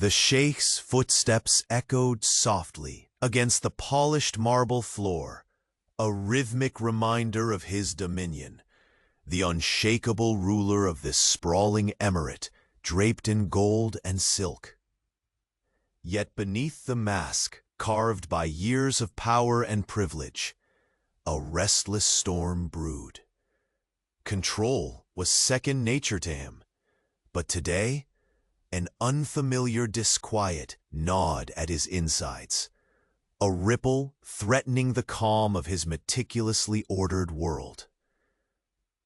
The sheikh's footsteps echoed softly against the polished marble floor, a rhythmic reminder of his dominion, the unshakable ruler of this sprawling emirate draped in gold and silk. Yet beneath the mask, carved by years of power and privilege, a restless storm brewed. Control was second nature to him, but today, an unfamiliar disquiet gnawed at his insides, a ripple threatening the calm of his meticulously ordered world.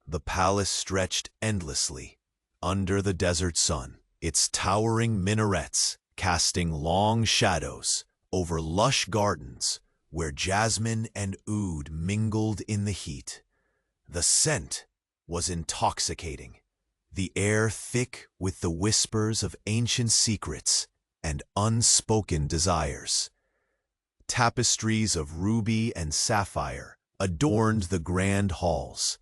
The palace stretched endlessly under the desert sun, its towering minarets casting long shadows over lush gardens where jasmine and oud mingled in the heat. The scent was intoxicating, the air thick with the whispers of ancient secrets and unspoken desires. Tapestries of ruby and sapphire adorned the grand halls,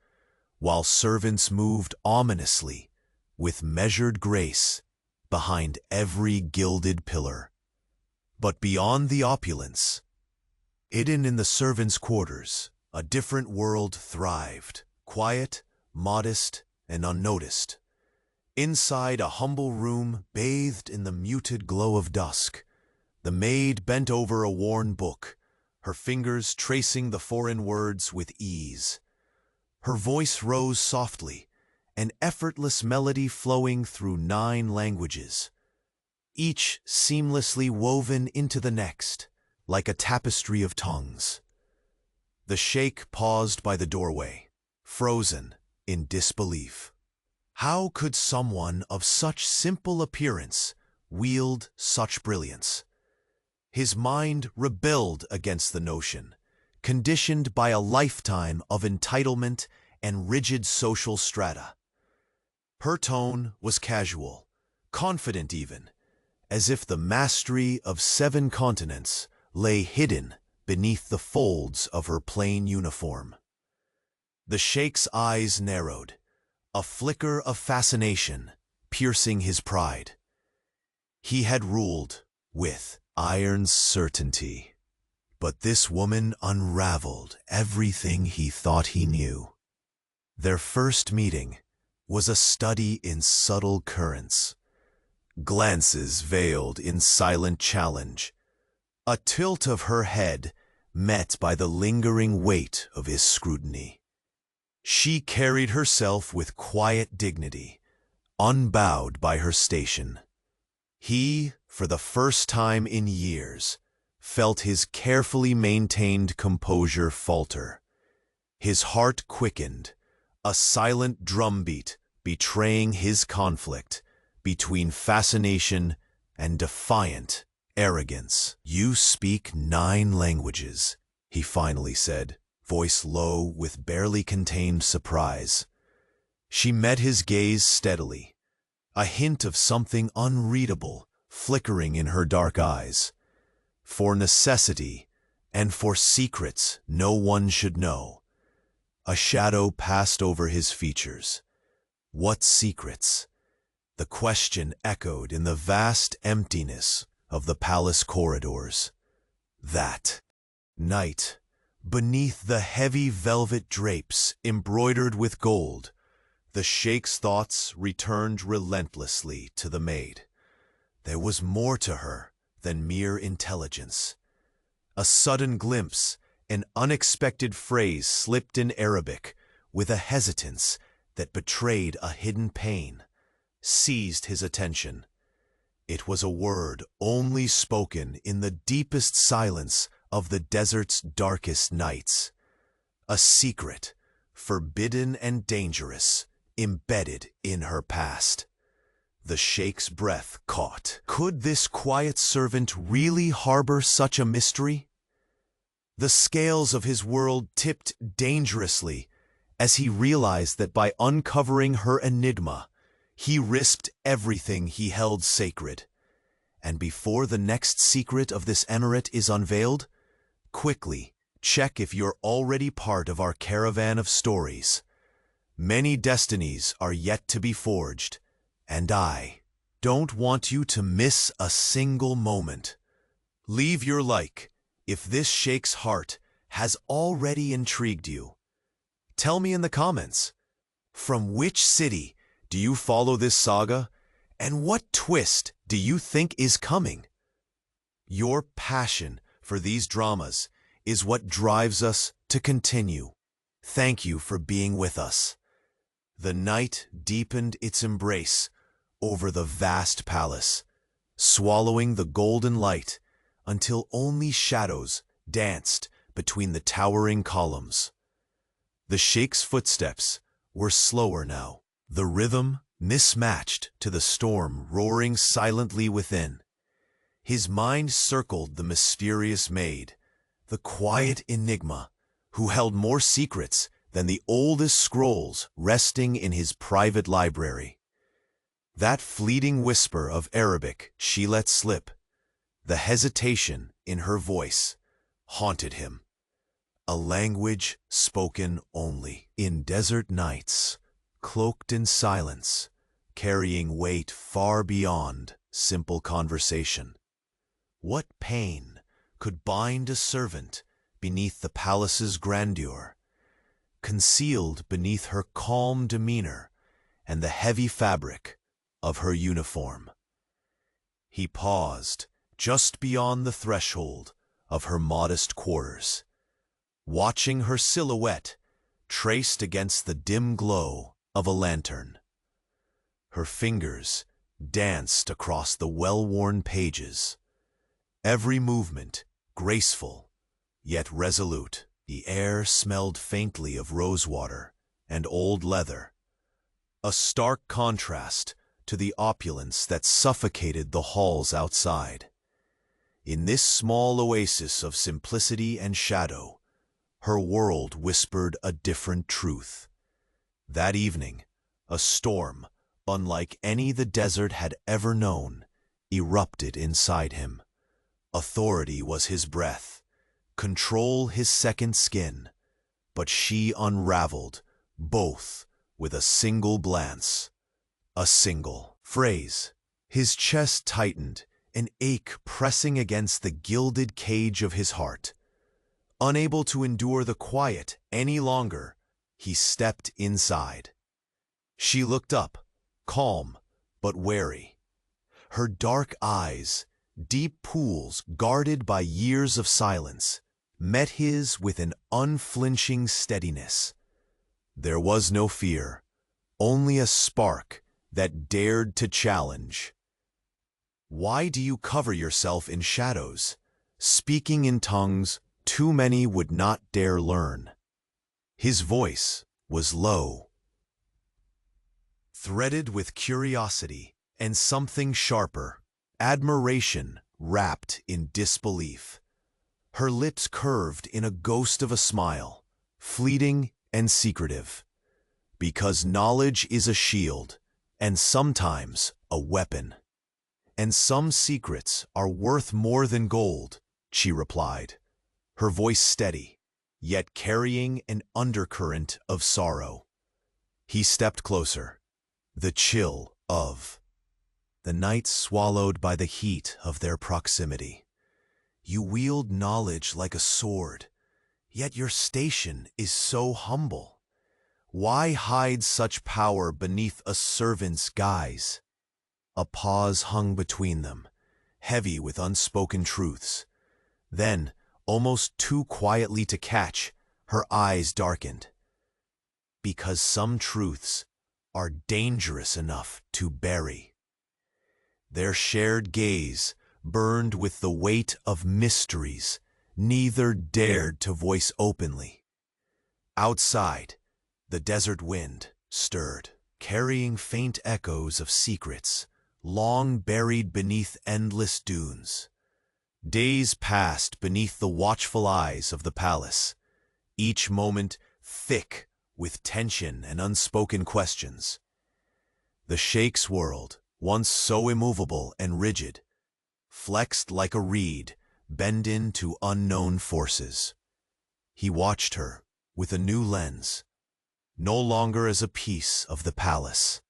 while servants moved ominously, with measured grace, behind every gilded pillar. But beyond the opulence, hidden in the servants' quarters, a different world thrived, quiet, modest, and unnoticed. Inside a humble room bathed in the muted glow of dusk, the maid bent over a worn book, her fingers tracing the foreign words with ease. Her voice rose softly, an effortless melody flowing through 9 languages, each seamlessly woven into the next, like a tapestry of tongues. The sheikh paused by the doorway, frozen in disbelief. How could someone of such simple appearance wield such brilliance? His mind rebelled against the notion, conditioned by a lifetime of entitlement and rigid social strata. Her tone was casual, confident even, as if the mastery of 7 continents lay hidden beneath the folds of her plain uniform. The sheikh's eyes narrowed, a flicker of fascination piercing his pride. He had ruled with iron certainty, but this woman unraveled everything he thought he knew. Their first meeting was a study in subtle currents, glances veiled in silent challenge, a tilt of her head met by the lingering weight of his scrutiny. She carried herself with quiet dignity, unbowed by her station. He, for the first time in years, felt his carefully maintained composure falter. His heart quickened, a silent drumbeat betraying his conflict between fascination and defiant arrogance. "You speak 9 languages," he finally said, voice low with barely contained surprise. She met his gaze steadily, a hint of something unreadable flickering in her dark eyes. For necessity and for secrets no one should know. A shadow passed over his features. What secrets? The question echoed in the vast emptiness of the palace corridors. That night, beneath the heavy velvet drapes embroidered with gold, the sheikh's thoughts returned relentlessly to the maid. There was more to her than mere intelligence. A sudden glimpse, an unexpected phrase slipped in Arabic with a hesitance that betrayed a hidden pain, seized his attention. It was a word only spoken in the deepest silence of the desert's darkest nights. A secret, forbidden and dangerous, embedded in her past. The sheikh's breath caught. Could this quiet servant really harbor such a mystery? The scales of his world tipped dangerously as he realized that by uncovering her enigma, he risked everything he held sacred. And before the next secret of this emirate is unveiled, quickly check if you're already part of our caravan of stories. Many destinies are yet to be forged, and I don't want you to miss a single moment. Leave your like if this sheikh's heart has already intrigued you. Tell me in the comments, from which city do you follow this saga, and what twist do you think is coming? Your passion for these dramas is what drives us to continue. Thank you for being with us. The night deepened its embrace over the vast palace, swallowing the golden light until only shadows danced between the towering columns. The sheikh's footsteps were slower now, the rhythm mismatched to the storm roaring silently within. His mind circled the mysterious maid, the quiet enigma who held more secrets than the oldest scrolls resting in his private library. That fleeting whisper of Arabic she let slip, the hesitation in her voice, haunted him. A language spoken only in desert nights, cloaked in silence, carrying weight far beyond simple conversation. What pain could bind a servant beneath the palace's grandeur, concealed beneath her calm demeanor and the heavy fabric of her uniform? He paused just beyond the threshold of her modest quarters, watching her silhouette traced against the dim glow of a lantern. Her fingers danced across the well-worn pages, every movement graceful yet resolute. The air smelled faintly of rosewater and old leather, a stark contrast to the opulence that suffocated the halls outside. In this small oasis of simplicity and shadow, her world whispered a different truth. That evening, a storm, unlike any the desert had ever known, erupted inside him. Authority was his breath, control his second skin, but she unraveled both with a single glance, a single phrase. His chest tightened, an ache pressing against the gilded cage of his heart. Unable to endure the quiet any longer, he stepped inside. She looked up, calm but wary. Her dark eyes, deep pools guarded by years of silence, met his with an unflinching steadiness. There was no fear, only a spark that dared to challenge. Why do you cover yourself in shadows, speaking in tongues too many would not dare learn? His voice was low, threaded with curiosity and something sharper, admiration wrapped in disbelief. Her lips curved in a ghost of a smile, fleeting and secretive. Because knowledge is a shield, and sometimes a weapon. And some secrets are worth more than gold, she replied, her voice steady, yet carrying an undercurrent of sorrow. He stepped closer, the chill of the night swallowed by the heat of their proximity. You wield knowledge like a sword, yet your station is so humble. Why hide such power beneath a servant's guise? A pause hung between them, heavy with unspoken truths. Then, almost too quietly to catch, her eyes darkened. Because some truths are dangerous enough to bury. Their shared gaze burned with the weight of mysteries neither dared to voice openly. Outside, the desert wind stirred, carrying faint echoes of secrets long buried beneath endless dunes. Days passed beneath the watchful eyes of the palace, each moment thick with tension and unspoken questions. The sheikh's world, once so immovable and rigid, flexed like a reed bending to unknown forces. He watched her with a new lens, no longer as a piece of the palace,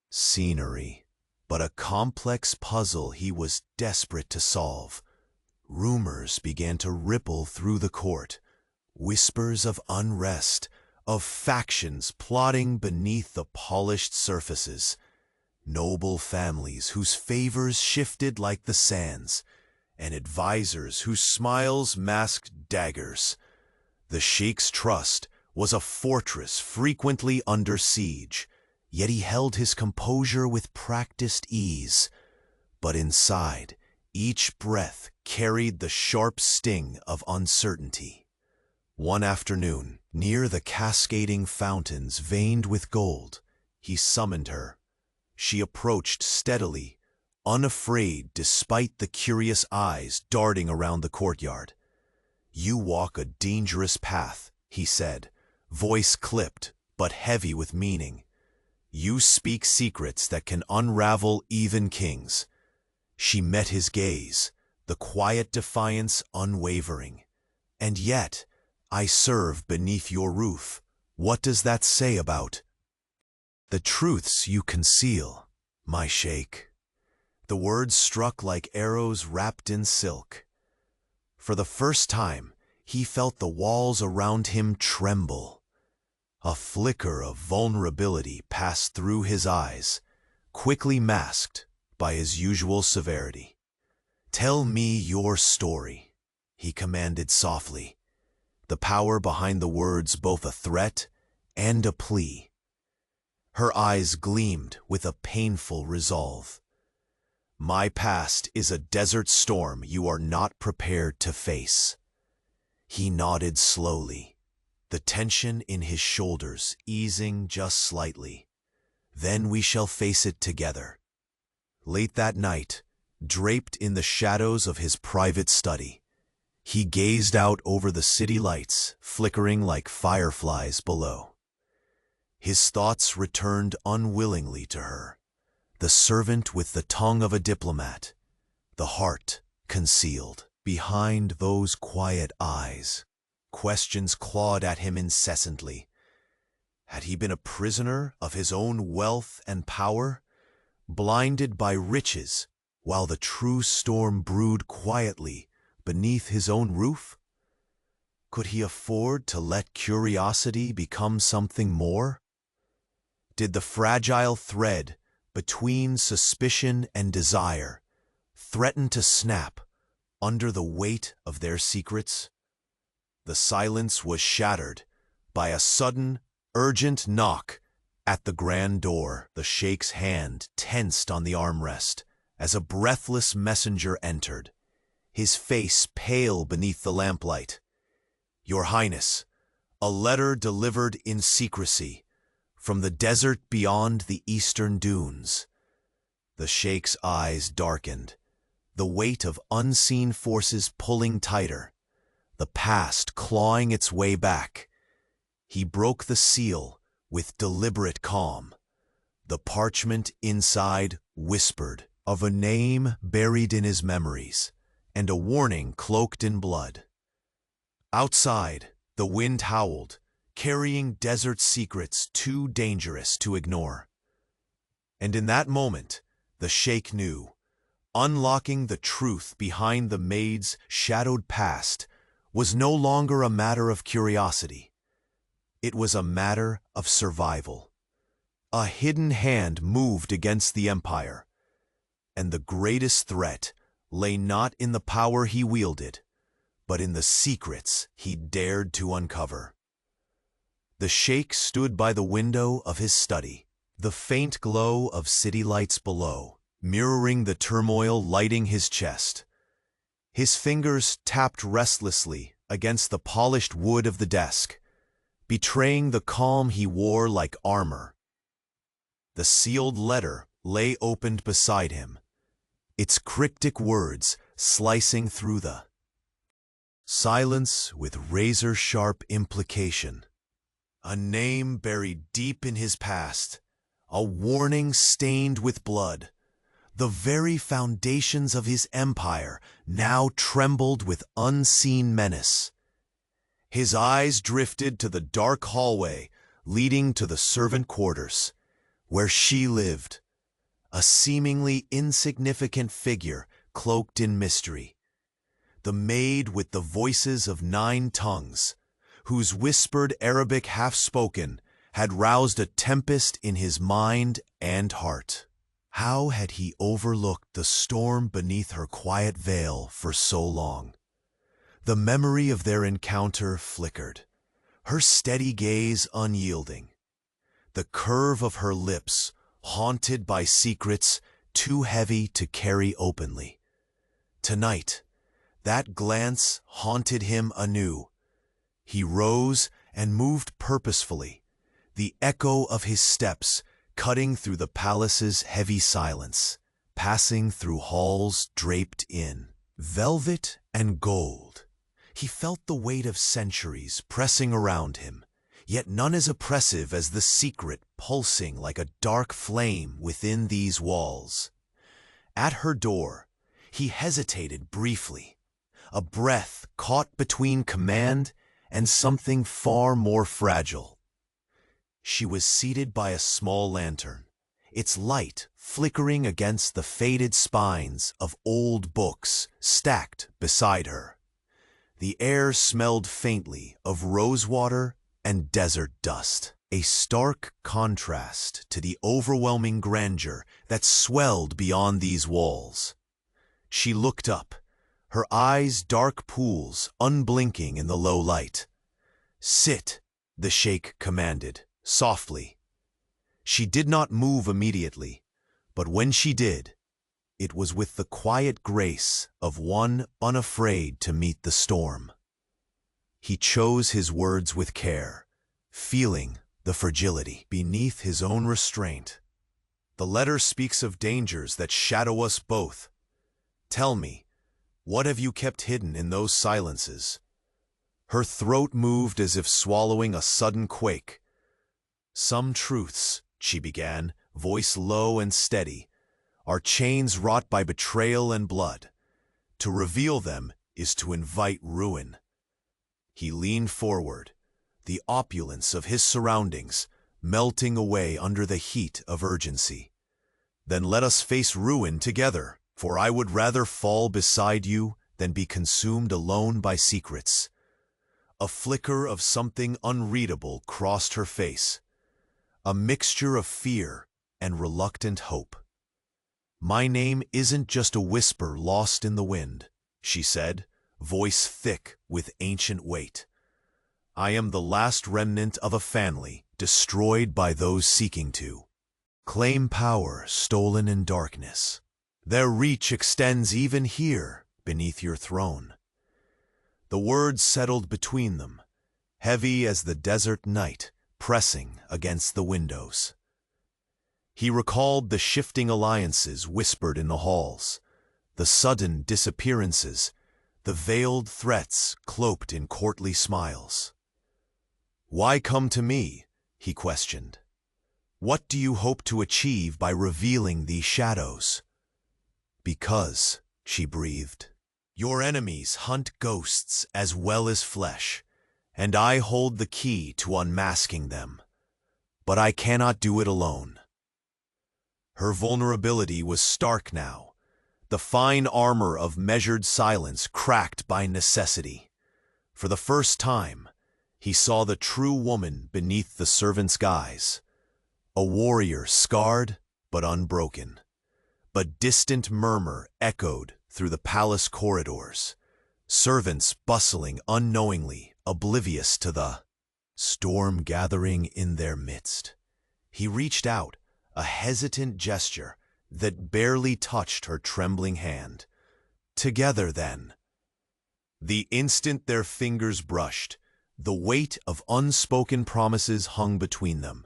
scenery, but a complex puzzle he was desperate to solve. Rumors began to ripple through the court, whispers of unrest, of factions plotting beneath the polished surfaces, noble families whose favors shifted like the sands, and advisors whose smiles masked daggers. The Sheikh's trust was a fortress frequently under siege, yet he held his composure with practiced ease. But inside, each breath carried the sharp sting of uncertainty. One afternoon, near the cascading fountains veined with gold, he summoned her. She approached steadily, unafraid despite the curious eyes darting around the courtyard. "You walk a dangerous path," he said, voice clipped but heavy with meaning. "You speak secrets that can unravel even kings." She met his gaze, the quiet defiance unwavering. "And yet, I serve beneath your roof. What does that say about the truths you conceal, my sheikh?" The words struck like arrows wrapped in silk. For the first time, he felt the walls around him tremble. A flicker of vulnerability passed through his eyes, quickly masked by his usual severity. "Tell me your story," he commanded softly, the power behind the words both a threat and a plea. Her eyes gleamed with a painful resolve. "My past is a desert storm you are not prepared to face." He nodded slowly, the tension in his shoulders easing just slightly. "Then we shall face it together." Late that night, draped in the shadows of his private study, he gazed out over the city lights flickering like fireflies below. His thoughts returned unwillingly to her, the servant with the tongue of a diplomat, the heart concealed behind those quiet eyes. Questions clawed at him incessantly. Had he been a prisoner of his own wealth and power, blinded by riches while the true storm brewed quietly beneath his own roof? Could he afford to let curiosity become something more? Did the fragile thread between suspicion and desire threaten to snap under the weight of their secrets? The silence was shattered by a sudden, urgent knock at the grand door. The sheikh's hand tensed on the armrest as a breathless messenger entered, his face pale beneath the lamplight. "Your Highness, a letter delivered in secrecy from the desert beyond the eastern dunes." The sheikh's eyes darkened, the weight of unseen forces pulling tighter, the past clawing its way back. He broke the seal with deliberate calm. The parchment inside whispered of a name buried in his memories, and a warning cloaked in blood. Outside, the wind howled, carrying desert secrets too dangerous to ignore. And in that moment, the sheikh knew, unlocking the truth behind the maid's shadowed past was no longer a matter of curiosity. It was a matter of survival. A hidden hand moved against the empire, and the greatest threat lay not in the power he wielded, but in the secrets he dared to uncover. The sheikh stood by the window of his study, the faint glow of city lights below, mirroring the turmoil lighting his chest. His fingers tapped restlessly against the polished wood of the desk, betraying the calm he wore like armor. The sealed letter lay opened beside him, its cryptic words slicing through the silence with razor-sharp implication. A name buried deep in his past, a warning stained with blood. The very foundations of his empire now trembled with unseen menace. His eyes drifted to the dark hallway leading to the servant quarters, where she lived, a seemingly insignificant figure cloaked in mystery. The maid with the voices of 9 tongues, whose whispered Arabic half-spoken had roused a tempest in his mind and heart. How had he overlooked the storm beneath her quiet veil for so long? The memory of their encounter flickered, her steady gaze unyielding, the curve of her lips haunted by secrets too heavy to carry openly. Tonight, that glance haunted him anew. He rose and moved purposefully, the echo of his steps cutting through the palace's heavy silence, passing through halls draped in velvet and gold. He felt the weight of centuries pressing around him, yet none as oppressive as the secret pulsing like a dark flame within these walls. At her door, he hesitated briefly, a breath caught between command and something far more fragile. She was seated by a small lantern, its light flickering against the faded spines of old books stacked beside her. The air smelled faintly of rosewater and desert dust, a stark contrast to the overwhelming grandeur that swelled beyond these walls. She looked up, her eyes dark pools unblinking in the low light. "Sit," the sheikh commanded, softly. She did not move immediately, but when she did, it was with the quiet grace of one unafraid to meet the storm. He chose his words with care, feeling the fragility beneath his own restraint. "The letter speaks of dangers that shadow us both. Tell me, what have you kept hidden in those silences?" Her throat moved as if swallowing a sudden quake. "Some truths," she began, voice low and steady, "are chains wrought by betrayal and blood. To reveal them is to invite ruin." He leaned forward, the opulence of his surroundings melting away under the heat of urgency. "Then let us face ruin together, for I would rather fall beside you than be consumed alone by secrets." A flicker of something unreadable crossed her face, a mixture of fear and reluctant hope. "My name isn't just a whisper lost in the wind," she said, voice thick with ancient weight. "I am the last remnant of a family destroyed by those seeking to claim power stolen in darkness. Their reach extends even here beneath your throne." The words settled between them, heavy as the desert night pressing against the windows. He recalled the shifting alliances whispered in the halls, the sudden disappearances, the veiled threats cloaked in courtly smiles. "Why come to me?" he questioned. "What do you hope to achieve by revealing these shadows?" "Because," she breathed, "your enemies hunt ghosts as well as flesh, and I hold the key to unmasking them. But I cannot do it alone." Her vulnerability was stark now, the fine armor of measured silence cracked by necessity. For the first time, he saw the true woman beneath the servant's guise, a warrior scarred but unbroken. A distant murmur echoed through the palace corridors, servants bustling unknowingly, oblivious to the storm gathering in their midst. He reached out, a hesitant gesture that barely touched her trembling hand. "Together, then." The instant their fingers brushed, the weight of unspoken promises hung between them,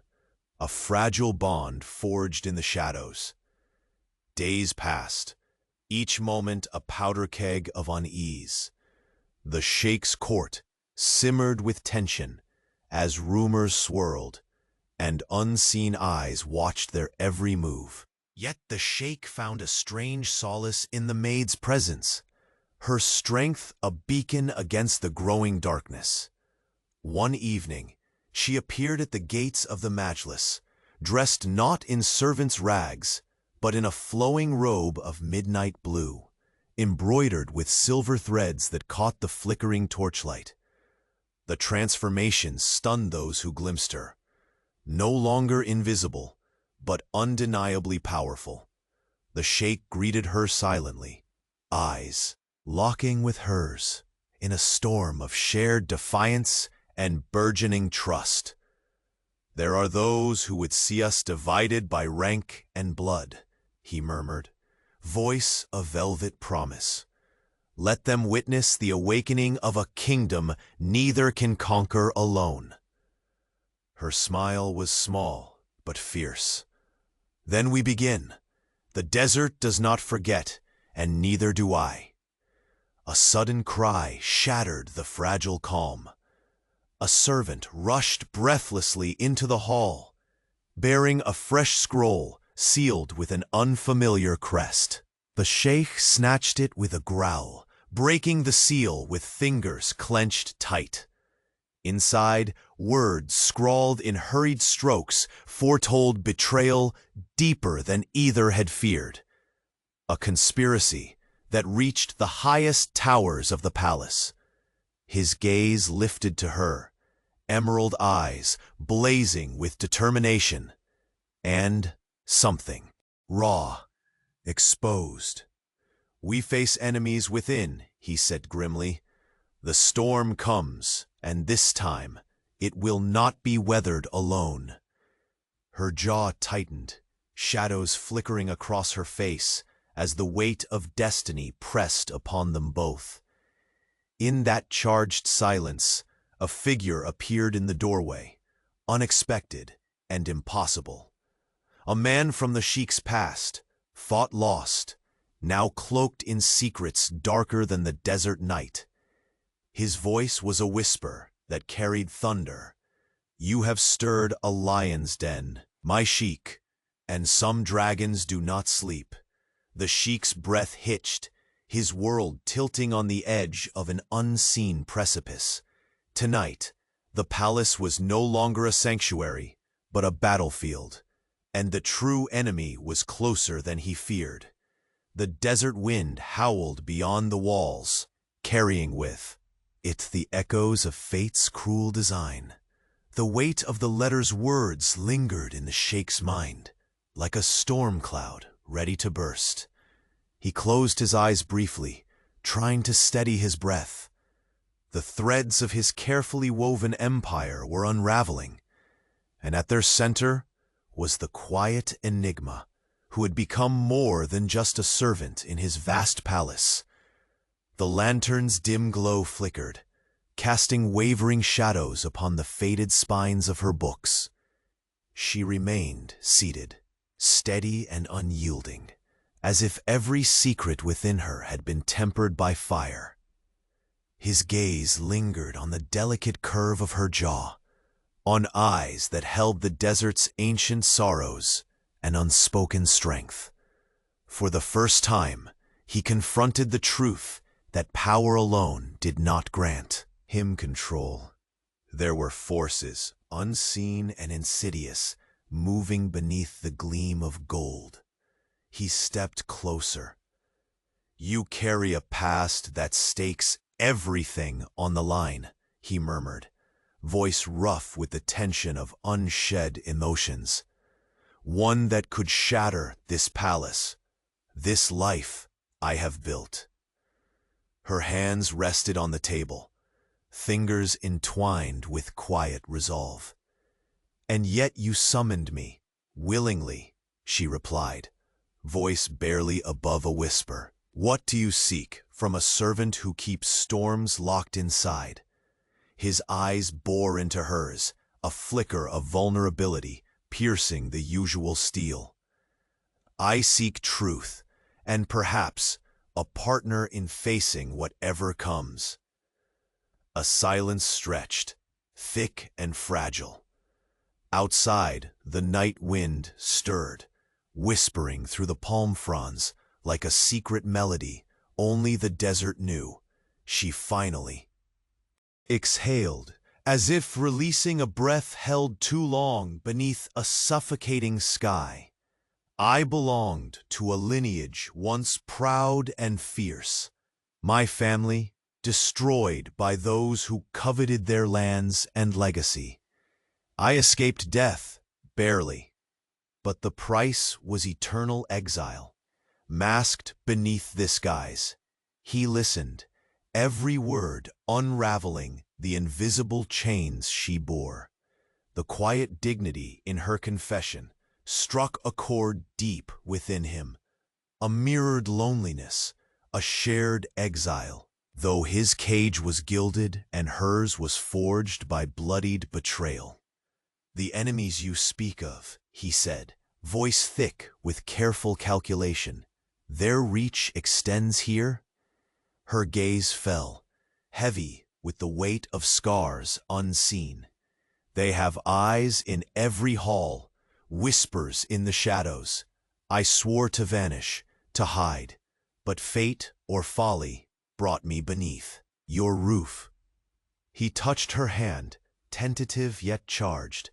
a fragile bond forged in the shadows. Days passed, each moment a powder keg of unease. The sheikh's court simmered with tension as rumors swirled, and unseen eyes watched their every move. Yet the sheikh found a strange solace in the maid's presence, her strength a beacon against the growing darkness. One evening, she appeared at the gates of the majlis, dressed not in servant's rags, but in a flowing robe of midnight blue, embroidered with silver threads that caught the flickering torchlight. The transformation stunned those who glimpsed her. No longer invisible, but undeniably powerful. The sheikh greeted her silently, eyes locking with hers in a storm of shared defiance and burgeoning trust. "There are those who would see us divided by rank and blood," he murmured, voice of velvet promise. "Let them witness the awakening of a kingdom neither can conquer alone." Her smile was small, but fierce. "Then we begin. The desert does not forget, and neither do I." A sudden cry shattered the fragile calm. A servant rushed breathlessly into the hall, bearing a fresh scroll sealed with an unfamiliar crest. The sheikh snatched it with a growl, breaking the seal with fingers clenched tight. Inside, words scrawled in hurried strokes foretold betrayal deeper than either had feared. A conspiracy that reached the highest towers of the palace. His gaze lifted to her, emerald eyes blazing with determination, and something raw, exposed. "We face enemies within," he said grimly. "The storm comes, and this time it will not be weathered alone." Her jaw tightened, shadows flickering across her face as the weight of destiny pressed upon them both. In that charged silence, a figure appeared in the doorway, unexpected and impossible. A man from the sheikh's past, fought lost, now cloaked in secrets darker than the desert night. His voice was a whisper that carried thunder. "You have stirred a lion's den, my sheikh, and some dragons do not sleep." The sheikh's breath hitched, his world tilting on the edge of an unseen precipice. Tonight, the palace was no longer a sanctuary, but a battlefield, and the true enemy was closer than he feared. The desert wind howled beyond the walls, carrying with it the echoes of fate's cruel design. The weight of the letter's words lingered in the sheikh's mind, like a storm cloud ready to burst. He closed his eyes briefly, trying to steady his breath. The threads of his carefully woven empire were unraveling, and at their center was the quiet enigma who had become more than just a servant in his vast palace. The lantern's dim glow flickered, casting wavering shadows upon the faded spines of her books. She remained seated, steady and unyielding, as if every secret within her had been tempered by fire. His gaze lingered on the delicate curve of her jaw, on eyes that held the desert's ancient sorrows and unspoken strength. For the first time, he confronted the truth that power alone did not grant him control. There were forces, unseen and insidious, moving beneath the gleam of gold. He stepped closer. "You carry a past that stakes everything on the line," he murmured, voice rough with the tension of unshed emotions. "One that could shatter this palace, this life I have built." Her hands rested on the table, fingers entwined with quiet resolve. "And yet you summoned me, willingly," she replied, voice barely above a whisper. "What do you seek from a servant who keeps storms locked inside?" His eyes bore into hers, a flicker of vulnerability piercing the usual steel. "I seek truth, and perhaps a partner in facing whatever comes." A silence stretched, thick and fragile. Outside, the night wind stirred, whispering through the palm fronds like a secret melody only the desert knew. She finally exhaled, as if releasing a breath held too long beneath a suffocating sky. I belonged to a lineage once proud and fierce. My family, destroyed by those who coveted their lands and legacy. I escaped death, barely, but the price was eternal exile. Masked beneath this guise, he listened, every word unraveling the invisible chains she bore. The quiet dignity in her confession struck a chord deep within him, a mirrored loneliness, a shared exile. Though his cage was gilded and hers was forged by bloodied betrayal. The enemies you speak of, he said, voice thick with careful calculation, their reach extends here? Her gaze fell, heavy with the weight of scars unseen. They have eyes in every hall, whispers in the shadows. I swore to vanish, to hide, but fate or folly brought me beneath your roof. He touched her hand, tentative yet charged,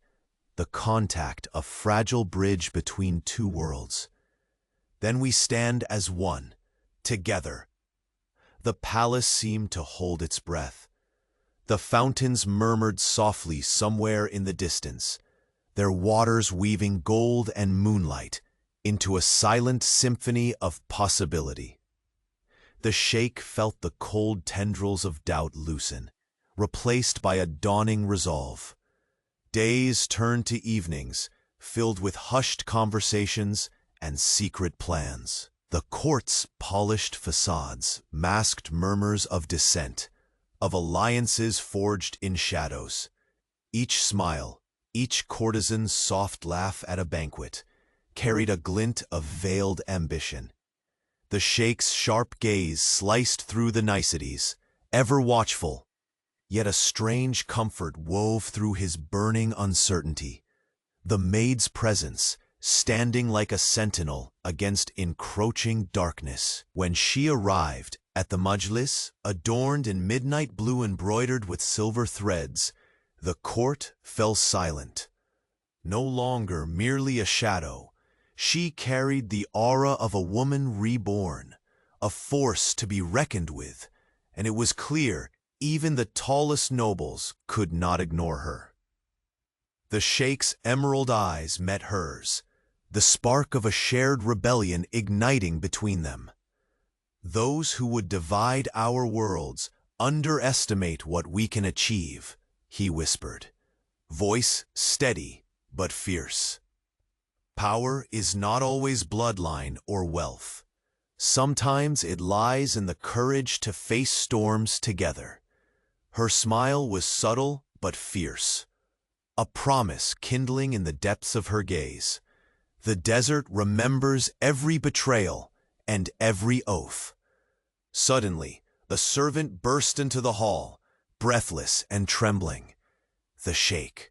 the contact a fragile bridge between two worlds. Then we stand as one, together. The palace seemed to hold its breath. The fountains murmured softly somewhere in the distance, their waters weaving gold and moonlight into a silent symphony of possibility. The sheikh felt the cold tendrils of doubt loosen, replaced by a dawning resolve. Days turned to evenings, filled with hushed conversations and secret plans. The court's polished facades masked murmurs of dissent, of alliances forged in shadows. Each smile, each courtesan's soft laugh at a banquet, carried a glint of veiled ambition. The sheikh's sharp gaze sliced through the niceties, ever watchful, yet a strange comfort wove through his burning uncertainty. The maid's presence, standing like a sentinel against encroaching darkness. When she arrived at the majlis, adorned in midnight blue embroidered with silver threads, the court fell silent. No longer merely a shadow, she carried the aura of a woman reborn, a force to be reckoned with, and it was clear even the tallest nobles could not ignore her. The sheikh's emerald eyes met hers, the spark of a shared rebellion igniting between them. Those who would divide our worlds underestimate what we can achieve, he whispered, voice steady but fierce. Power is not always bloodline or wealth. Sometimes it lies in the courage to face storms together. Her smile was subtle but fierce, a promise kindling in the depths of her gaze. The desert remembers every betrayal and every oath. Suddenly, the servant burst into the hall, breathless and trembling. The sheikh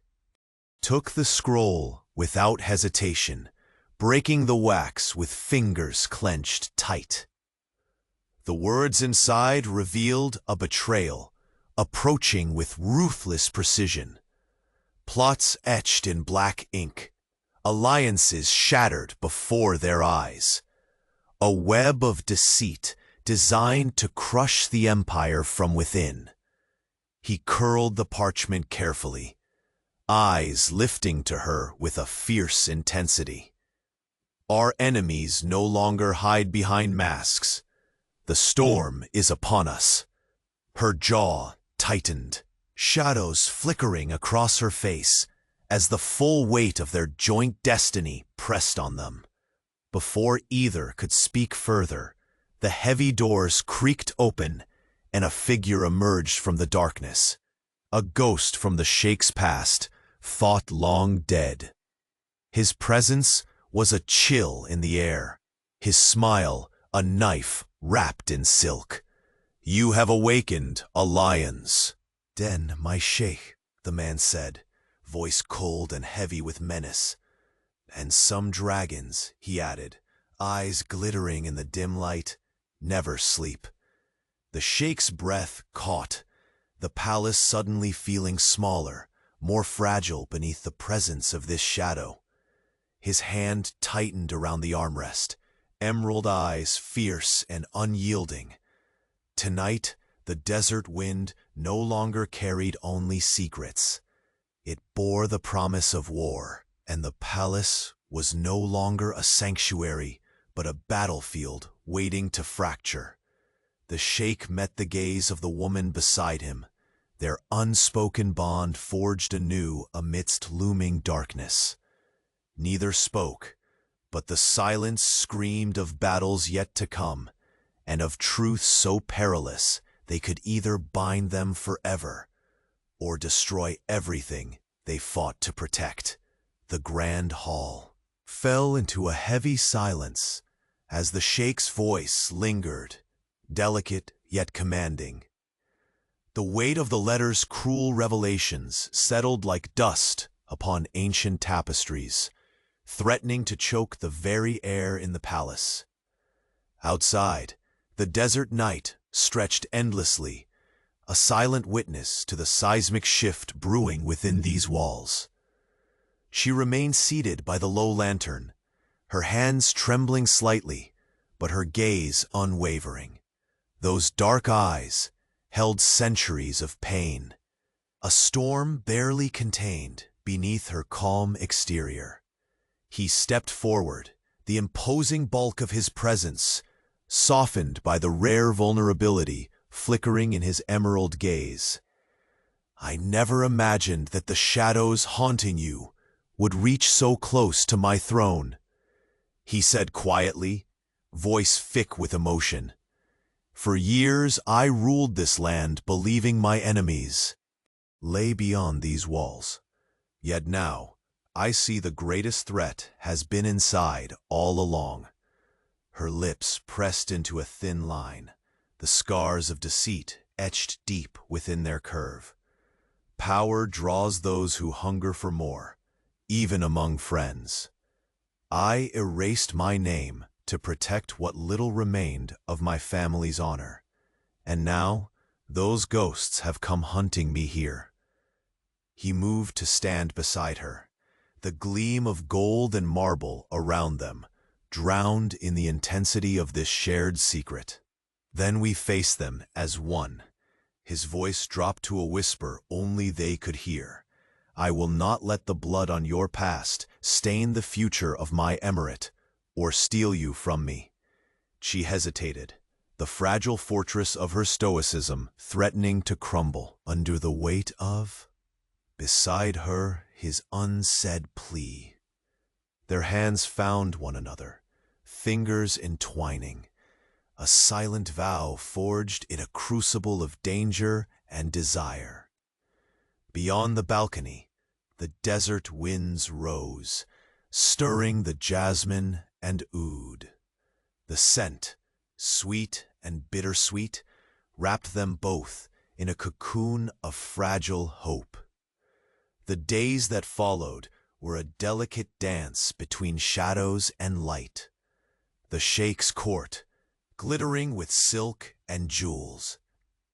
took the scroll without hesitation, breaking the wax with fingers clenched tight. The words inside revealed a betrayal, approaching with ruthless precision. Plots etched in black ink, alliances shattered before their eyes. A web of deceit designed to crush the empire from within. He curled the parchment carefully, eyes lifting to her with a fierce intensity. Our enemies no longer hide behind masks. The storm is upon us. Her jaw tightened, shadows flickering across her face as the full weight of their joint destiny pressed on them. Before either could speak further, the heavy doors creaked open and a figure emerged from the darkness, a ghost from the sheikh's past, thought long dead. His presence was a chill in the air, his smile a knife wrapped in silk. You have awakened a lion's. Den, my sheikh, the man said, voice cold and heavy with menace. And some dragons, he added, eyes glittering in the dim light, never sleep. The sheikh's breath caught, the palace suddenly feeling smaller, more fragile beneath the presence of this shadow. His hand tightened around the armrest, emerald eyes fierce and unyielding. Tonight, the desert wind no longer carried only secrets. It bore the promise of war, and the palace was no longer a sanctuary, but a battlefield waiting to fracture. The sheikh met the gaze of the woman beside him, their unspoken bond forged anew amidst looming darkness. Neither spoke, but the silence screamed of battles yet to come, and of truths so perilous they could either bind them forever or destroy everything they fought to protect. The grand hall fell into a heavy silence as the sheikh's voice lingered, delicate yet commanding. The weight of the letter's cruel revelations settled like dust upon ancient tapestries, threatening to choke the very air in the palace. Outside, the desert night stretched endlessly, a silent witness to the seismic shift brewing within these walls. She remained seated by the low lantern, her hands trembling slightly, but her gaze unwavering. Those dark eyes held centuries of pain, a storm barely contained beneath her calm exterior. He stepped forward, the imposing bulk of his presence softened by the rare vulnerability flickering in his emerald gaze. "I never imagined that the shadows haunting you would reach so close to my throne," he said quietly, voice thick with emotion. "For years I ruled this land believing my enemies lay beyond these walls. Yet now I see the greatest threat has been inside all along." Her lips pressed into a thin line, the scars of deceit etched deep within their curve. Power draws those who hunger for more, even among friends. I erased my name to protect what little remained of my family's honor, and now those ghosts have come hunting me here. He moved to stand beside her, the gleam of gold and marble around them, drowned in the intensity of this shared secret. Then we faced them as one. His voice dropped to a whisper only they could hear. "I will not let the blood on your past stain the future of my emirate, or steal you from me." She hesitated, the fragile fortress of her stoicism threatening to crumble under the weight of, beside her, his unsaid plea. Their hands found one another, fingers entwining, a silent vow forged in a crucible of danger and desire. Beyond the balcony, the desert winds rose, stirring the jasmine and oud. The scent, sweet and bittersweet, wrapped them both in a cocoon of fragile hope. The days that followed were a delicate dance between shadows and light. The sheikh's court, glittering with silk and jewels,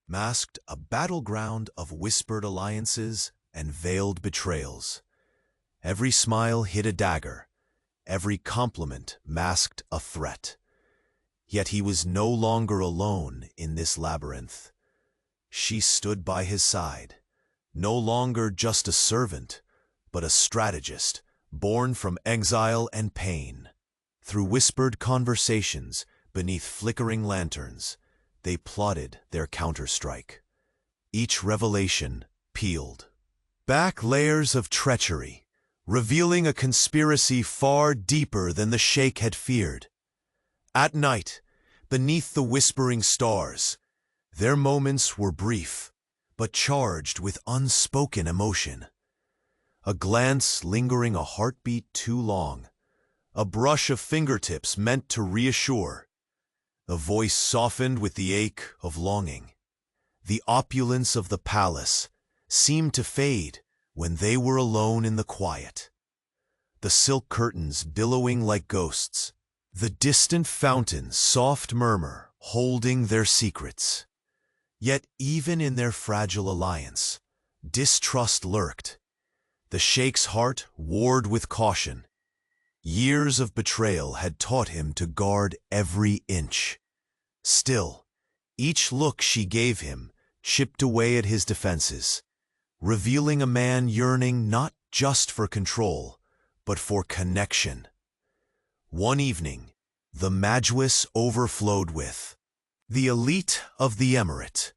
masked a battleground of whispered alliances and veiled betrayals. Every smile hid a dagger, every compliment masked a threat. Yet he was no longer alone in this labyrinth. She stood by his side, no longer just a servant, but a strategist, born from exile and pain. Through whispered conversations, beneath flickering lanterns, they plotted their counterstrike. Each revelation peeled back layers of treachery, revealing a conspiracy far deeper than the sheikh had feared. At night, beneath the whispering stars, their moments were brief, but charged with unspoken emotion. A glance lingering a heartbeat too long, a brush of fingertips meant to reassure, a voice softened with the ache of longing. The opulence of the palace seemed to fade when they were alone in the quiet. The silk curtains billowing like ghosts, the distant fountain's soft murmur holding their secrets. Yet even in their fragile alliance, distrust lurked. The sheikh's heart warred with caution, Years of betrayal had taught him to guard every inch. Still, each look she gave him chipped away at his defenses, revealing a man yearning not just for control, but for connection. One evening, the Majlis overflowed with the elite of the emirate.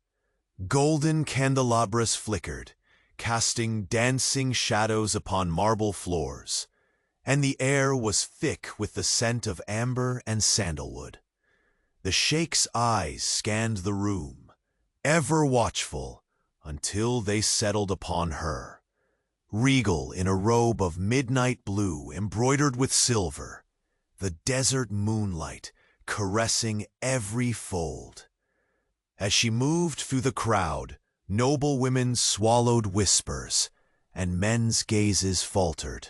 Golden candelabras flickered, casting dancing shadows upon marble floors, and the air was thick with the scent of amber and sandalwood. The Sheikh's eyes scanned the room, ever watchful, until they settled upon her. Regal in a robe of midnight blue embroidered with silver, the desert moonlight caressing every fold. As she moved through the crowd, noble women swallowed whispers, and men's gazes faltered.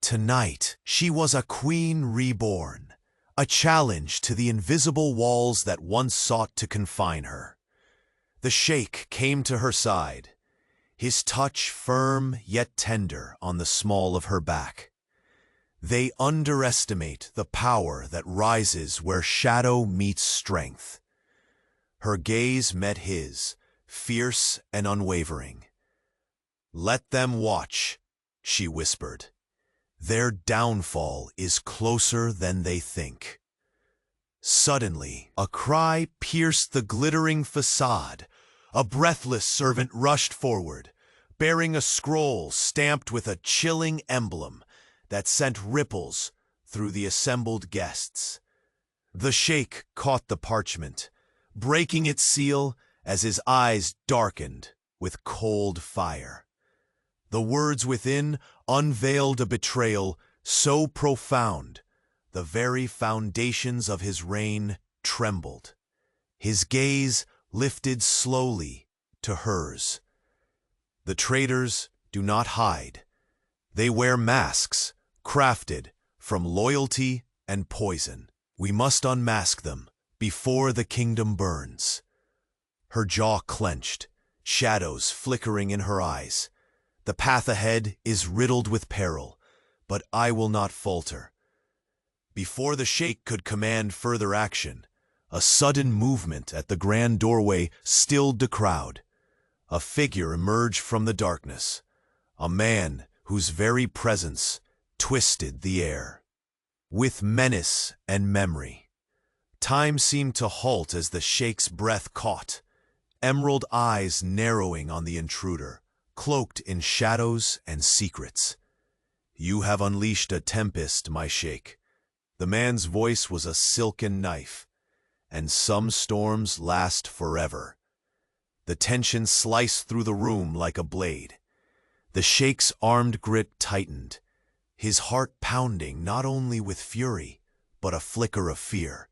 Tonight, she was a queen reborn, a challenge to the invisible walls that once sought to confine her. The Sheikh came to her side, his touch firm yet tender on the small of her back. They underestimate the power that rises where shadow meets strength. Her gaze met his, fierce and unwavering. "Let them watch," she whispered. "Their downfall is closer than they think." Suddenly, a cry pierced the glittering facade. A breathless servant rushed forward, bearing a scroll stamped with a chilling emblem that sent ripples through the assembled guests. The Sheikh caught the parchment, breaking its seal as his eyes darkened with cold fire. The words within unveiled a betrayal so profound, the very foundations of his reign trembled. His gaze lifted slowly to hers. The traitors do not hide. They wear masks crafted from loyalty and poison. We must unmask them before the kingdom burns. Her jaw clenched, shadows flickering in her eyes. The path ahead is riddled with peril, but I will not falter. Before the Sheikh could command further action, a sudden movement at the grand doorway stilled the crowd. A figure emerged from the darkness, a man whose very presence twisted the air. With menace and memory, time seemed to halt as the Sheikh's breath caught, emerald eyes narrowing on the intruder, cloaked in shadows and secrets. "You have unleashed a tempest, my Sheikh." The man's voice was a silken knife, and some storms last forever. The tension sliced through the room like a blade. The Sheikh's armed grip tightened, his heart pounding not only with fury, but a flicker of fear.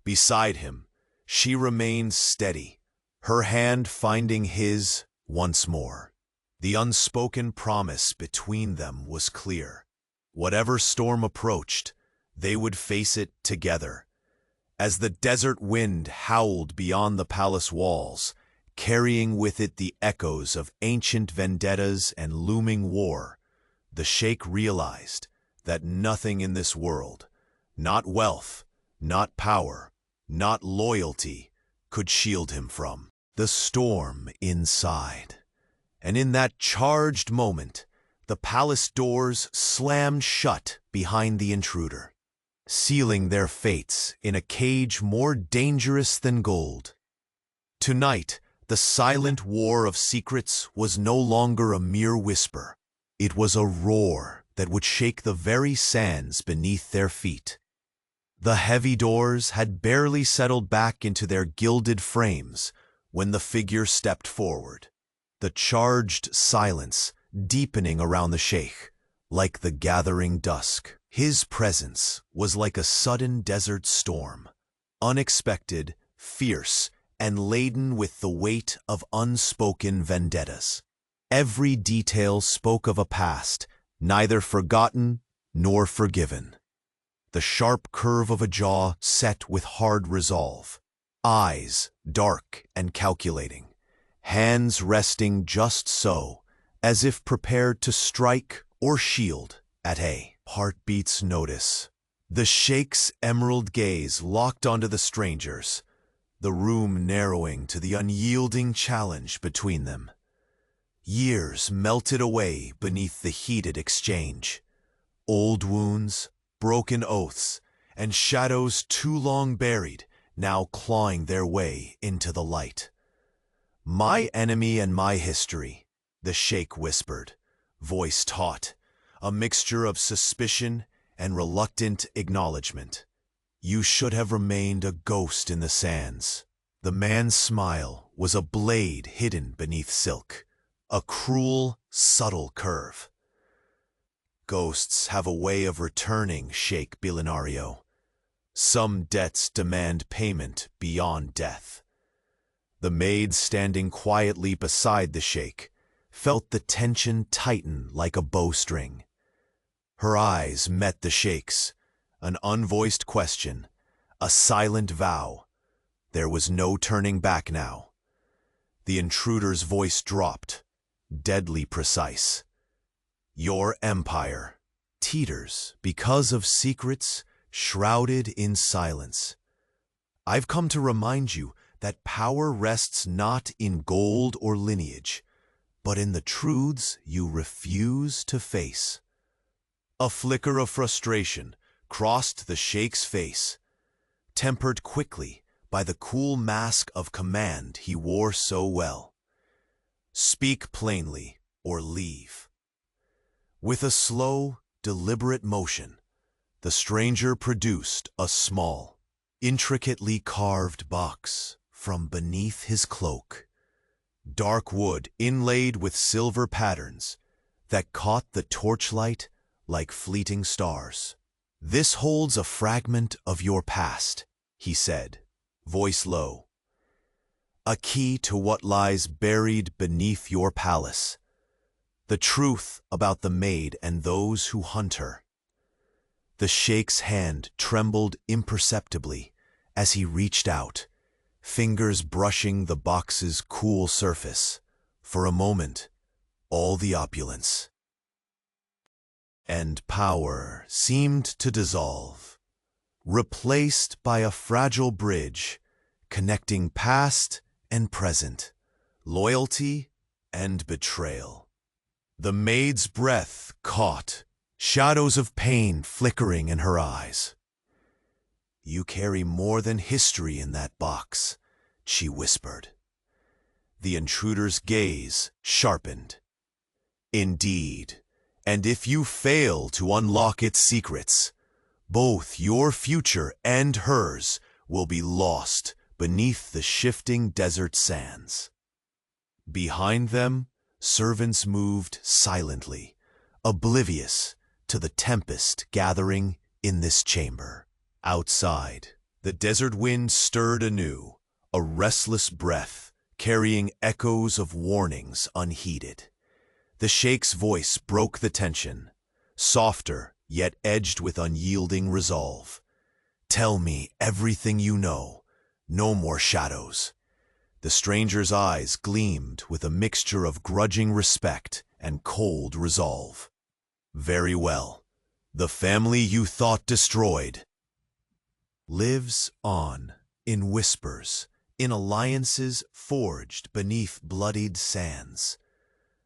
Beside him, she remained steady, her hand finding his once more. The unspoken promise between them was clear. Whatever storm approached, they would face it together. As the desert wind howled beyond the palace walls, carrying with it the echoes of ancient vendettas and looming war, the Sheikh realized that nothing in this world, not wealth, not power, not loyalty, could shield him from the storm inside. And in that charged moment, the palace doors slammed shut behind the intruder, sealing their fates in a cage more dangerous than gold. Tonight, the silent war of secrets was no longer a mere whisper. It was a roar that would shake the very sands beneath their feet. The heavy doors had barely settled back into their gilded frames when the figure stepped forward, the charged silence deepening around the Sheikh like the gathering dusk. His presence was like a sudden desert storm, unexpected, fierce, and laden with the weight of unspoken vendettas. Every detail spoke of a past neither forgotten nor forgiven. The sharp curve of a jaw set with hard resolve, eyes dark and calculating, hands resting just so, as if prepared to strike or shield at A. Heartbeats notice. The Sheikh's emerald gaze locked onto the strangers, the room narrowing to the unyielding challenge between them. Years melted away beneath the heated exchange. Old wounds, broken oaths, and shadows too long buried, now clawing their way into the light. "My enemy and my history," the Sheikh whispered, voice taut, a mixture of suspicion and reluctant acknowledgement. "You should have remained a ghost in the sands." The man's smile was a blade hidden beneath silk, a cruel, subtle curve. "Ghosts have a way of returning, Sheikh Billionaire. Some debts demand payment beyond death." The maid, standing quietly beside the Sheikh, felt the tension tighten like a bowstring. Her eyes met the Sheikh's, an unvoiced question, a silent vow. There was no turning back now. The intruder's voice dropped, deadly precise. "Your empire teeters because of secrets shrouded in silence. I've come to remind you that power rests not in gold or lineage, but in the truths you refuse to face." A flicker of frustration crossed the Sheikh's face, tempered quickly by the cool mask of command he wore so well. "Speak plainly or leave." With a slow, deliberate motion, the stranger produced a small, intricately carved box from beneath his cloak. Dark wood inlaid with silver patterns that caught the torchlight like fleeting stars. "This holds a fragment of your past," he said, voice low. "A key to what lies buried beneath your palace. The truth about the maid and those who hunt her." The Sheikh's hand trembled imperceptibly as he reached out, fingers brushing the box's cool surface. For a moment, all the opulence and power seemed to dissolve, replaced by a fragile bridge connecting past and present, loyalty and betrayal. The maid's breath caught, shadows of pain flickering in her eyes. "You carry more than history in that box," she whispered. The intruder's gaze sharpened. "Indeed, and if you fail to unlock its secrets, both your future and hers will be lost beneath the shifting desert sands." Behind them, servants moved silently, oblivious to the tempest gathering in this chamber. Outside, the desert wind stirred anew, a restless breath carrying echoes of warnings unheeded. The Sheikh's voice broke the tension, softer yet edged with unyielding resolve. "Tell me everything you know. No more shadows." The stranger's eyes gleamed with a mixture of grudging respect and cold resolve. "Very well. The family you thought destroyed lives on in whispers, in alliances forged beneath bloodied sands.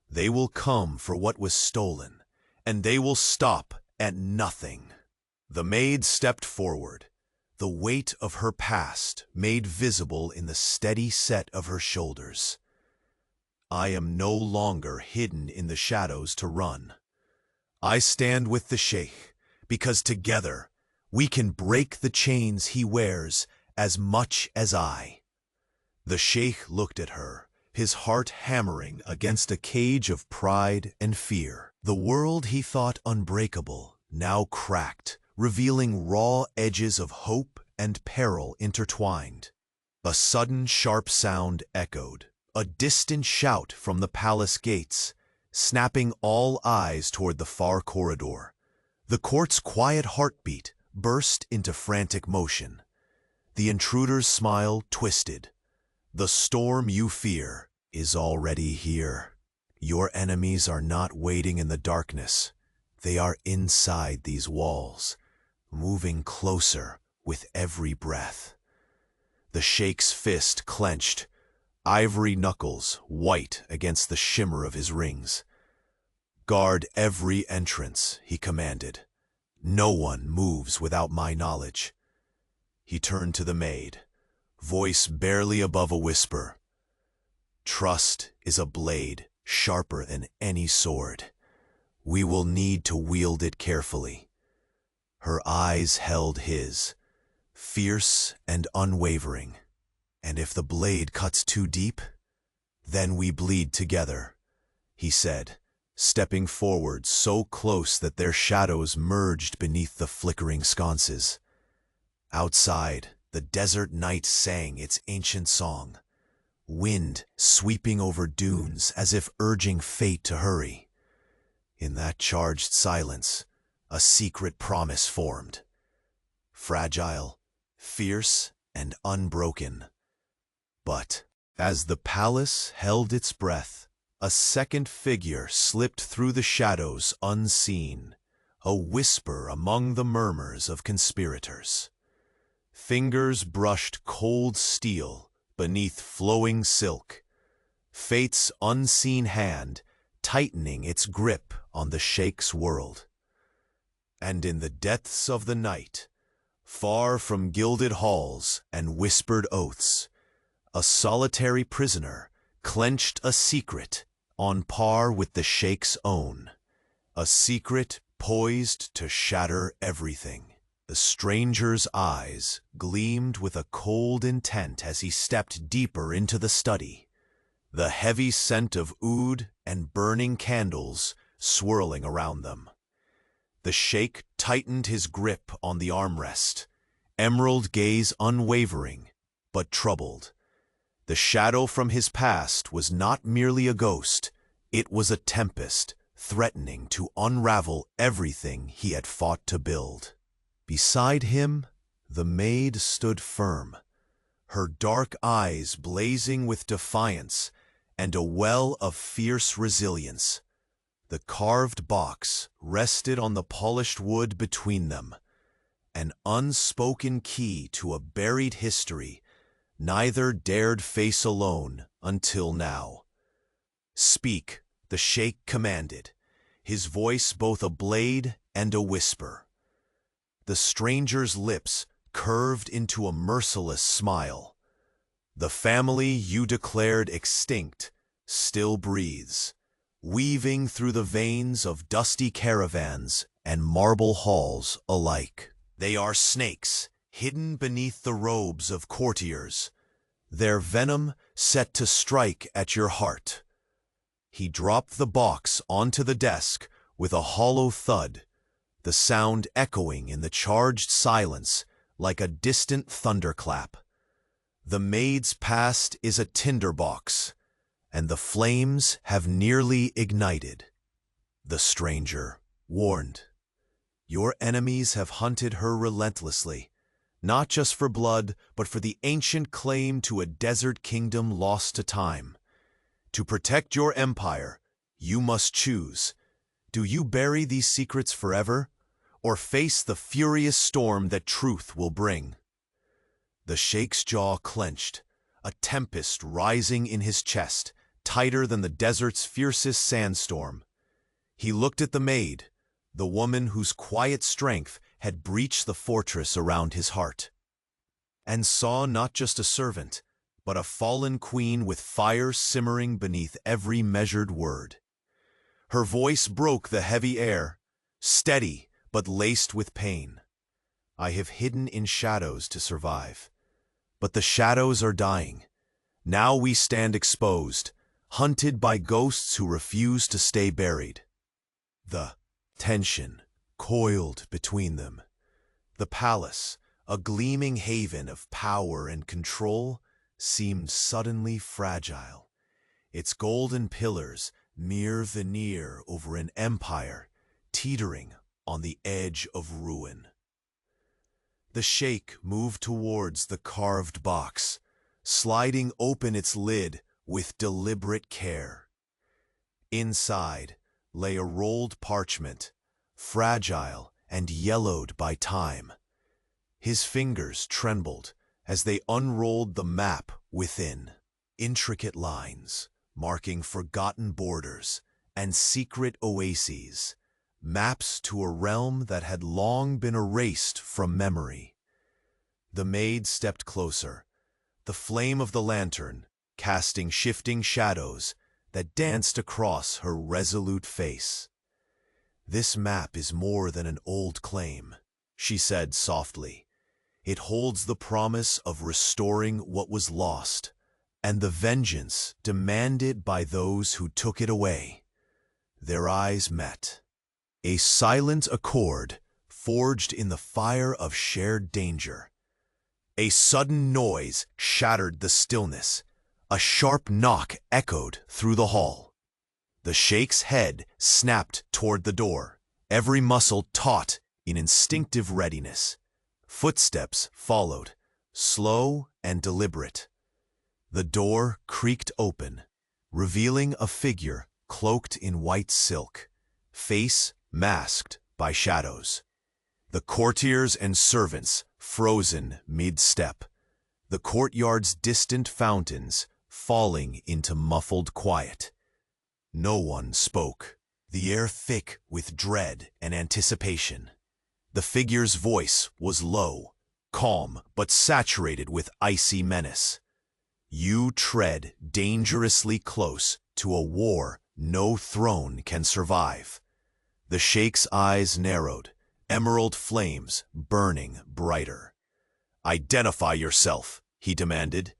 They will come for what was stolen, and they will stop at nothing." The maid stepped forward, the weight of her past made visible in the steady set of her shoulders. "I am no longer hidden in the shadows to run. I stand with the Sheikh, because together we can break the chains he wears as much as I." The Sheikh looked at her, his heart hammering against a cage of pride and fear. The world he thought unbreakable now cracked, revealing raw edges of hope and peril intertwined. A sudden sharp sound echoed, a distant shout from the palace gates, snapping all eyes toward the far corridor. The court's quiet heartbeat burst into frantic motion. The intruder's smile twisted. "The storm you fear is already here. Your enemies are not waiting in the darkness. They are inside these walls, moving closer with every breath. The Sheikh's fist clenched, ivory knuckles white against the shimmer of his rings. "Guard every entrance," he commanded. "No one moves without my knowledge." He turned to the maid, voice barely above a whisper. "Trust is a blade sharper than any sword. We will need to wield it carefully." Her eyes held his, fierce and unwavering. "And if the blade cuts too deep, then we bleed together," he said, stepping forward so close that their shadows merged beneath the flickering sconces. Outside, the desert night sang its ancient song, wind sweeping over dunes as if urging fate to hurry. In that charged silence, a secret promise formed. Fragile, fierce, and unbroken. But as the palace held its breath, a second figure slipped through the shadows unseen, a whisper among the murmurs of conspirators. Fingers brushed cold steel beneath flowing silk, fate's unseen hand tightening its grip on the Sheikh's world. And in the depths of the night, far from gilded halls and whispered oaths, a solitary prisoner clenched a secret on par with the Sheikh's own, a secret poised to shatter everything. The stranger's eyes gleamed with a cold intent as he stepped deeper into the study, the heavy scent of oud and burning candles swirling around them. The Sheikh tightened his grip on the armrest, emerald gaze unwavering, but troubled. The shadow from his past was not merely a ghost, it was a tempest threatening to unravel everything he had fought to build. Beside him, the maid stood firm, her dark eyes blazing with defiance and a well of fierce resilience. The carved box rested on the polished wood between them, an unspoken key to a buried history neither dared face alone until now. "Speak," the Sheikh commanded, his voice both a blade and a whisper. The stranger's lips curved into a merciless smile. "The family you declared extinct still breathes, weaving through the veins of dusty caravans and marble halls alike. They are snakes, hidden beneath the robes of courtiers, their venom set to strike at your heart." He dropped the box onto the desk with a hollow thud, the sound echoing in the charged silence like a distant thunderclap. "The maid's past is a tinderbox, and the flames have nearly ignited," the stranger warned. "Your enemies have hunted her relentlessly, not just for blood, but for the ancient claim to a desert kingdom lost to time. To protect your empire, you must choose. Do you bury these secrets forever, or face the furious storm that truth will bring?" The Sheikh's jaw clenched, a tempest rising in his chest, tighter than the desert's fiercest sandstorm. He looked at the maid, the woman whose quiet strength had breached the fortress around his heart, and saw not just a servant, but a fallen queen with fire simmering beneath every measured word. Her voice broke the heavy air, steady but laced with pain. "I have hidden in shadows to survive, but the shadows are dying. Now we stand exposed, hunted by ghosts who refuse to stay buried." The tension coiled between them. The palace, a gleaming haven of power and control, seemed suddenly fragile, its golden pillars mere veneer over an empire teetering on the edge of ruin. The Sheikh moved towards the carved box, sliding open its lid with deliberate care. Inside lay a rolled parchment, fragile and yellowed by time. His fingers trembled as they unrolled the map within. Intricate lines, marking forgotten borders and secret oases, maps to a realm that had long been erased from memory. The maid stepped closer, the flame of the lantern casting shifting shadows that danced across her resolute face. "This map is more than an old claim," she said softly. "It holds the promise of restoring what was lost, and the vengeance demanded by those who took it away." Their eyes met. A silent accord forged in the fire of shared danger. A sudden noise shattered the stillness. A sharp knock echoed through the hall. The Sheikh's head snapped toward the door, every muscle taut in instinctive readiness. Footsteps followed, slow and deliberate. The door creaked open, revealing a figure cloaked in white silk, face masked by shadows. The courtiers and servants frozen mid-step, the courtyard's distant fountains falling into muffled quiet. No one spoke, the air thick with dread and anticipation. The figure's voice was low, calm, but saturated with icy menace. "You tread dangerously close to a war no throne can survive." The Sheikh's eyes narrowed, emerald flames burning brighter. "Identify yourself," he demanded.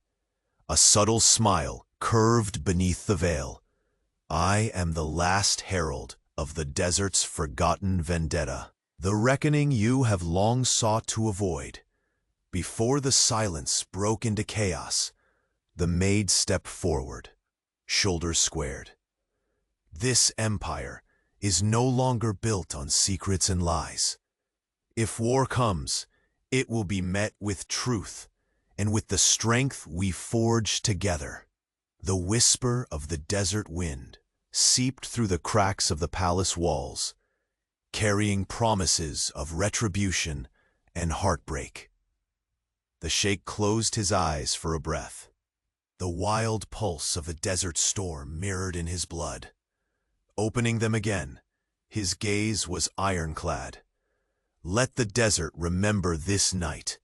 A subtle smile curved beneath the veil. "I am the last herald of the desert's forgotten vendetta, the reckoning you have long sought to avoid." Before the silence broke into chaos, the maid stepped forward, shoulders squared. "This empire is no longer built on secrets and lies. If war comes, it will be met with truth and with the strength we forged together." The whisper of the desert wind seeped through the cracks of the palace walls, carrying promises of retribution and heartbreak. The Sheikh closed his eyes for a breath. The wild pulse of a desert storm mirrored in his blood. Opening them again, his gaze was ironclad. Let the desert remember this night,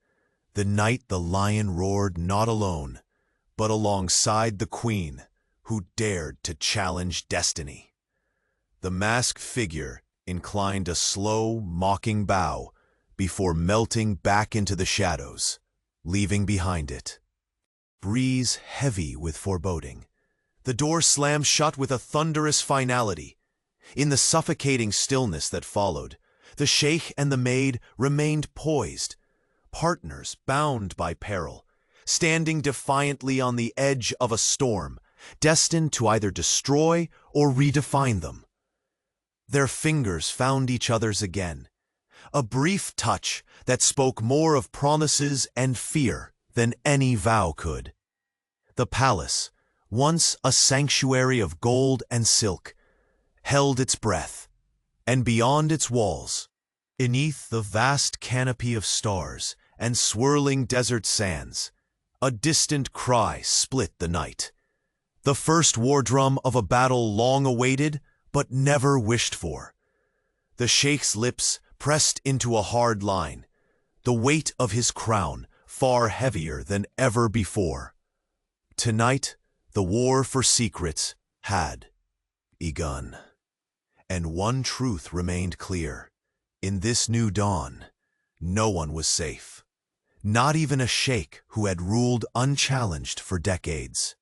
the night the lion roared not alone, but alongside the queen who dared to challenge destiny. The masked figure inclined a slow, mocking bow before melting back into the shadows, leaving behind it breeze heavy with foreboding. The door slammed shut with a thunderous finality. In the suffocating stillness that followed, the Sheikh and the maid remained poised, partners bound by peril, standing defiantly on the edge of a storm, destined to either destroy or redefine them. Their fingers found each other's again, a brief touch that spoke more of promises and fear than any vow could. The palace, once a sanctuary of gold and silk, held its breath, and beyond its walls, beneath the vast canopy of stars and swirling desert sands, a distant cry split the night. The first war drum of a battle long awaited, but never wished for. The Sheikh's lips pressed into a hard line, the weight of his crown far heavier than ever before. Tonight, the war for secrets had begun. And one truth remained clear. In this new dawn, no one was safe. Not even a sheikh who had ruled unchallenged for decades.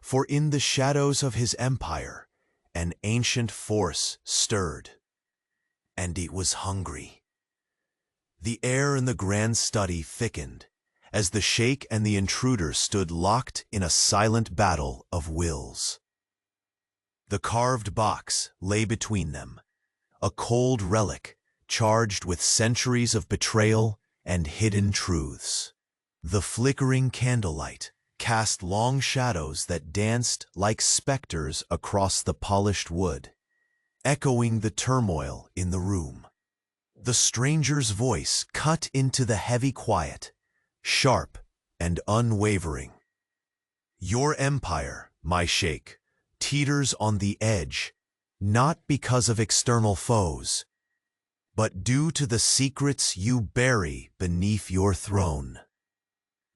For in the shadows of his empire, an ancient force stirred. And it was hungry. The air in the grand study thickened as the sheikh and the intruder stood locked in a silent battle of wills. The carved box lay between them, a cold relic charged with centuries of betrayal and hidden truths. The flickering candlelight cast long shadows that danced like specters across the polished wood. echoing the turmoil in the room. The stranger's voice cut into the heavy quiet, sharp and unwavering. Your empire, my sheikh, teeters on the edge, not because of external foes, but due to the secrets you bury beneath your throne.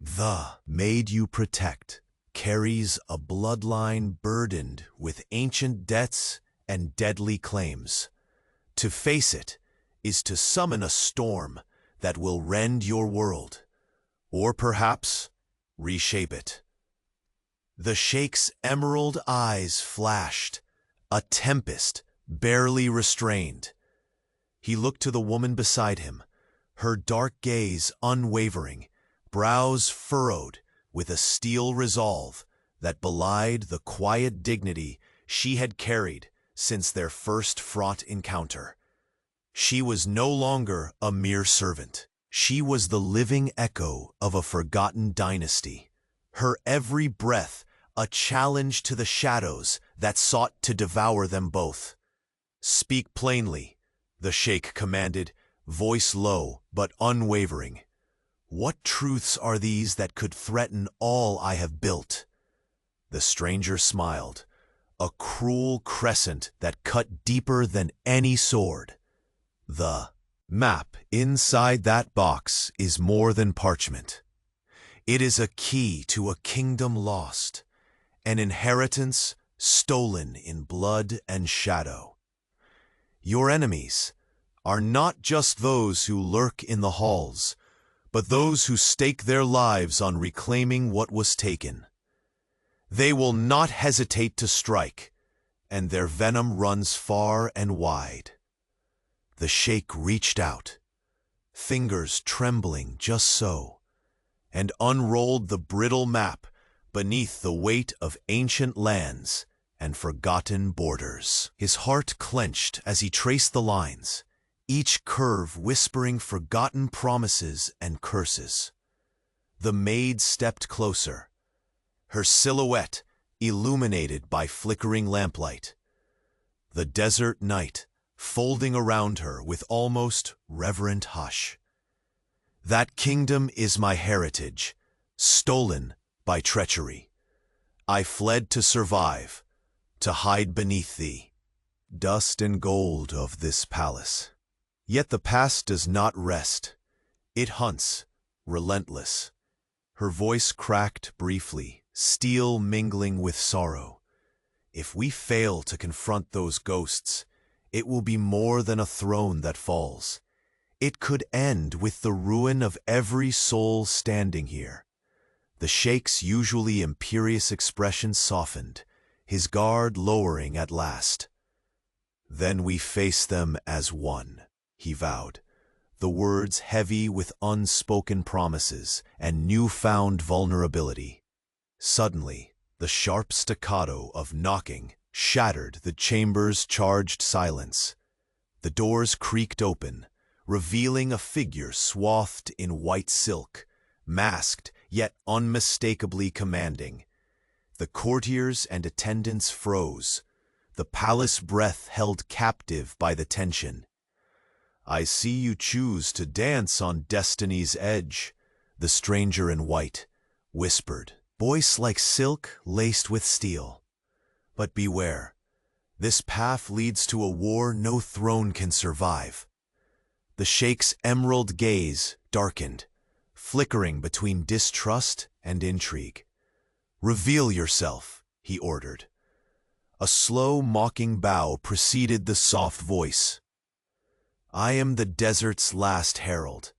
The maid you protect carries a bloodline burdened with ancient debts and deadly claims. To face it is to summon a storm that will rend your world, or perhaps reshape it. The sheikh's emerald eyes flashed, a tempest barely restrained. He looked to the woman beside him, her dark gaze unwavering, brows furrowed with a steel resolve that belied the quiet dignity she had carried since their first fraught encounter. She was no longer a mere servant. She was the living echo of a forgotten dynasty. Her every breath a challenge to the shadows that sought to devour them both. "Speak plainly," the sheikh commanded, voice low but unwavering. "What truths are these that could threaten all I have built?" The stranger smiled, a cruel crescent that cut deeper than any sword. "The map inside that box is more than parchment. It is a key to a kingdom lost, an inheritance stolen in blood and shadow. Your enemies are not just those who lurk in the halls, but those who stake their lives on reclaiming what was taken. They will not hesitate to strike, and their venom runs far and wide." The sheikh reached out, fingers trembling just so, and unrolled the brittle map beneath the weight of ancient lands and forgotten borders. His heart clenched as he traced the lines, each curve whispering forgotten promises and curses. The maid stepped closer, her silhouette illuminated by flickering lamplight. The desert night folding around her with almost reverent hush. "That kingdom is my heritage, stolen by treachery. I fled to survive, to hide beneath thee, dust and gold of this palace. Yet the past does not rest. It hunts, relentless." Her voice cracked briefly, steel mingling with sorrow. "If we fail to confront those ghosts, it will be more than a throne that falls. It could end with the ruin of every soul standing here." The sheikh's usually imperious expression softened, his guard lowering at last. "Then we face them as one," he vowed, the words heavy with unspoken promises and newfound vulnerability. Suddenly, the sharp staccato of knocking shattered the chamber's charged silence. The doors creaked open, revealing a figure swathed in white silk, masked yet unmistakably commanding. The courtiers and attendants froze, the palace breath held captive by the tension. "I see you choose to dance on destiny's edge," the stranger in white whispered, voice like silk laced with steel. "But beware, this path leads to a war no throne can survive." The sheikh's emerald gaze darkened, flickering between distrust and intrigue. "Reveal yourself," he ordered. A slow, mocking bow preceded the soft voice. "I am the desert's last herald,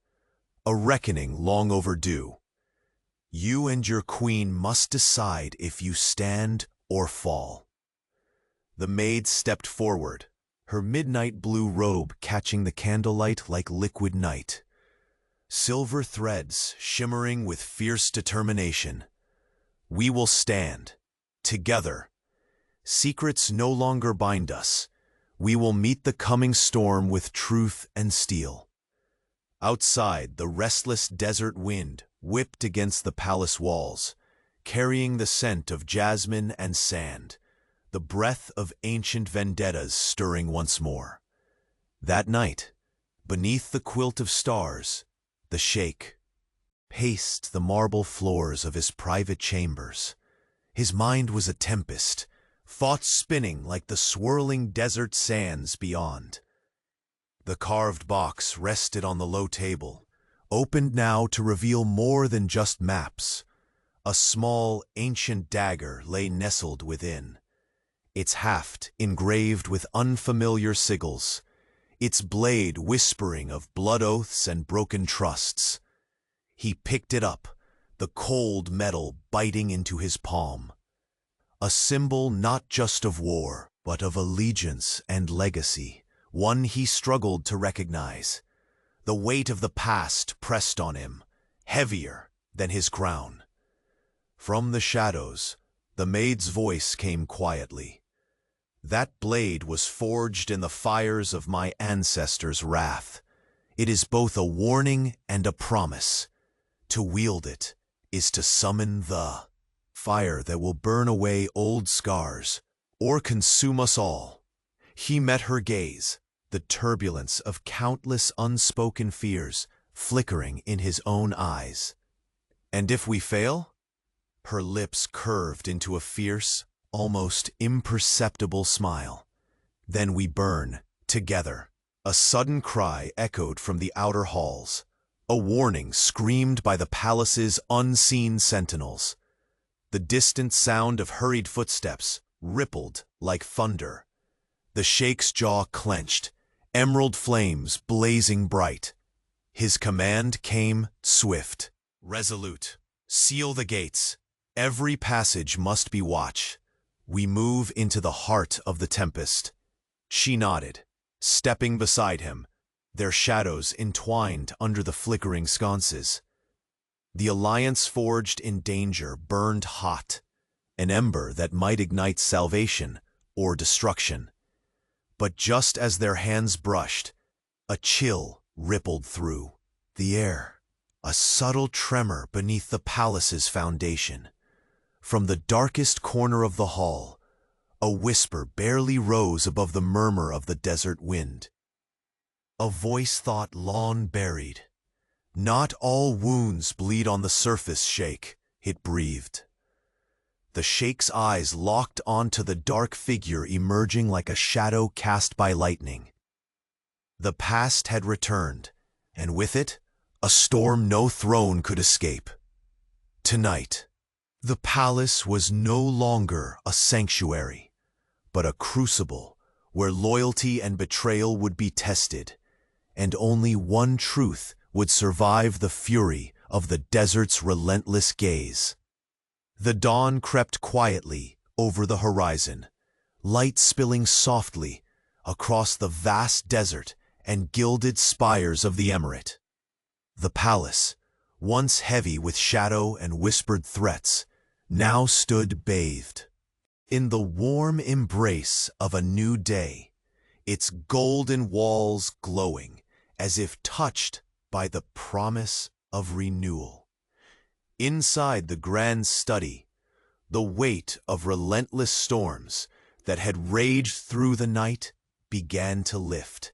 a reckoning long overdue. You and your queen must decide if you stand or fall." The maid stepped forward, her midnight blue robe catching the candlelight like liquid night. Silver threads shimmering with fierce determination. "We will stand, together. Secrets no longer bind us. We will meet the coming storm with truth and steel." Outside, the restless desert wind whipped against the palace walls, carrying the scent of jasmine and sand. the breath of ancient vendettas stirring once more. That night, beneath the quilt of stars, the sheikh paced the marble floors of his private chambers. His mind was a tempest, thoughts spinning like the swirling desert sands beyond. The carved box rested on the low table, opened now to reveal more than just maps. A small, ancient dagger lay nestled within, its haft engraved with unfamiliar sigils, its blade whispering of blood oaths and broken trusts. He picked it up, the cold metal biting into his palm. A symbol not just of war, but of allegiance and legacy, one he struggled to recognize. The weight of the past pressed on him, heavier than his crown. From the shadows, the maid's voice came quietly. That blade was forged in the fires of my ancestors' wrath. It is both a warning and a promise. To wield it is to summon the fire that will burn away old scars or consume us all. He met her gaze, the turbulence of countless unspoken fears flickering in his own eyes. And if we fail? Her lips curved into a fierce, almost imperceptible smile. Then we burn, together. A sudden cry echoed from the outer halls, a warning screamed by the palace's unseen sentinels. The distant sound of hurried footsteps rippled like thunder. The sheikh's jaw clenched, emerald flames blazing bright. His command came swift, resolute. Seal the gates. Every passage must be watched. We move into the heart of the tempest. She nodded, stepping beside him, their shadows entwined under the flickering sconces. The alliance forged in danger burned hot, an ember that might ignite salvation or destruction. But just as their hands brushed, a chill rippled through the air, a subtle tremor beneath the palace's foundation. From the darkest corner of the hall, a whisper barely rose above the murmur of the desert wind. A voice thought long buried. "Not all wounds bleed on the surface, Sheikh," it breathed. The sheikh's eyes locked onto the dark figure emerging like a shadow cast by lightning. The past had returned, and with it, a storm no throne could escape. Tonight, the palace was no longer a sanctuary, but a crucible where loyalty and betrayal would be tested, and only one truth would survive the fury of the desert's relentless gaze. The dawn crept quietly over the horizon, light spilling softly across the vast desert and gilded spires of the emirate. The palace, once heavy with shadow and whispered threats, now stood bathed in the warm embrace of a new day, its golden walls glowing as if touched by the promise of renewal. Inside the grand study, the weight of relentless storms that had raged through the night began to lift.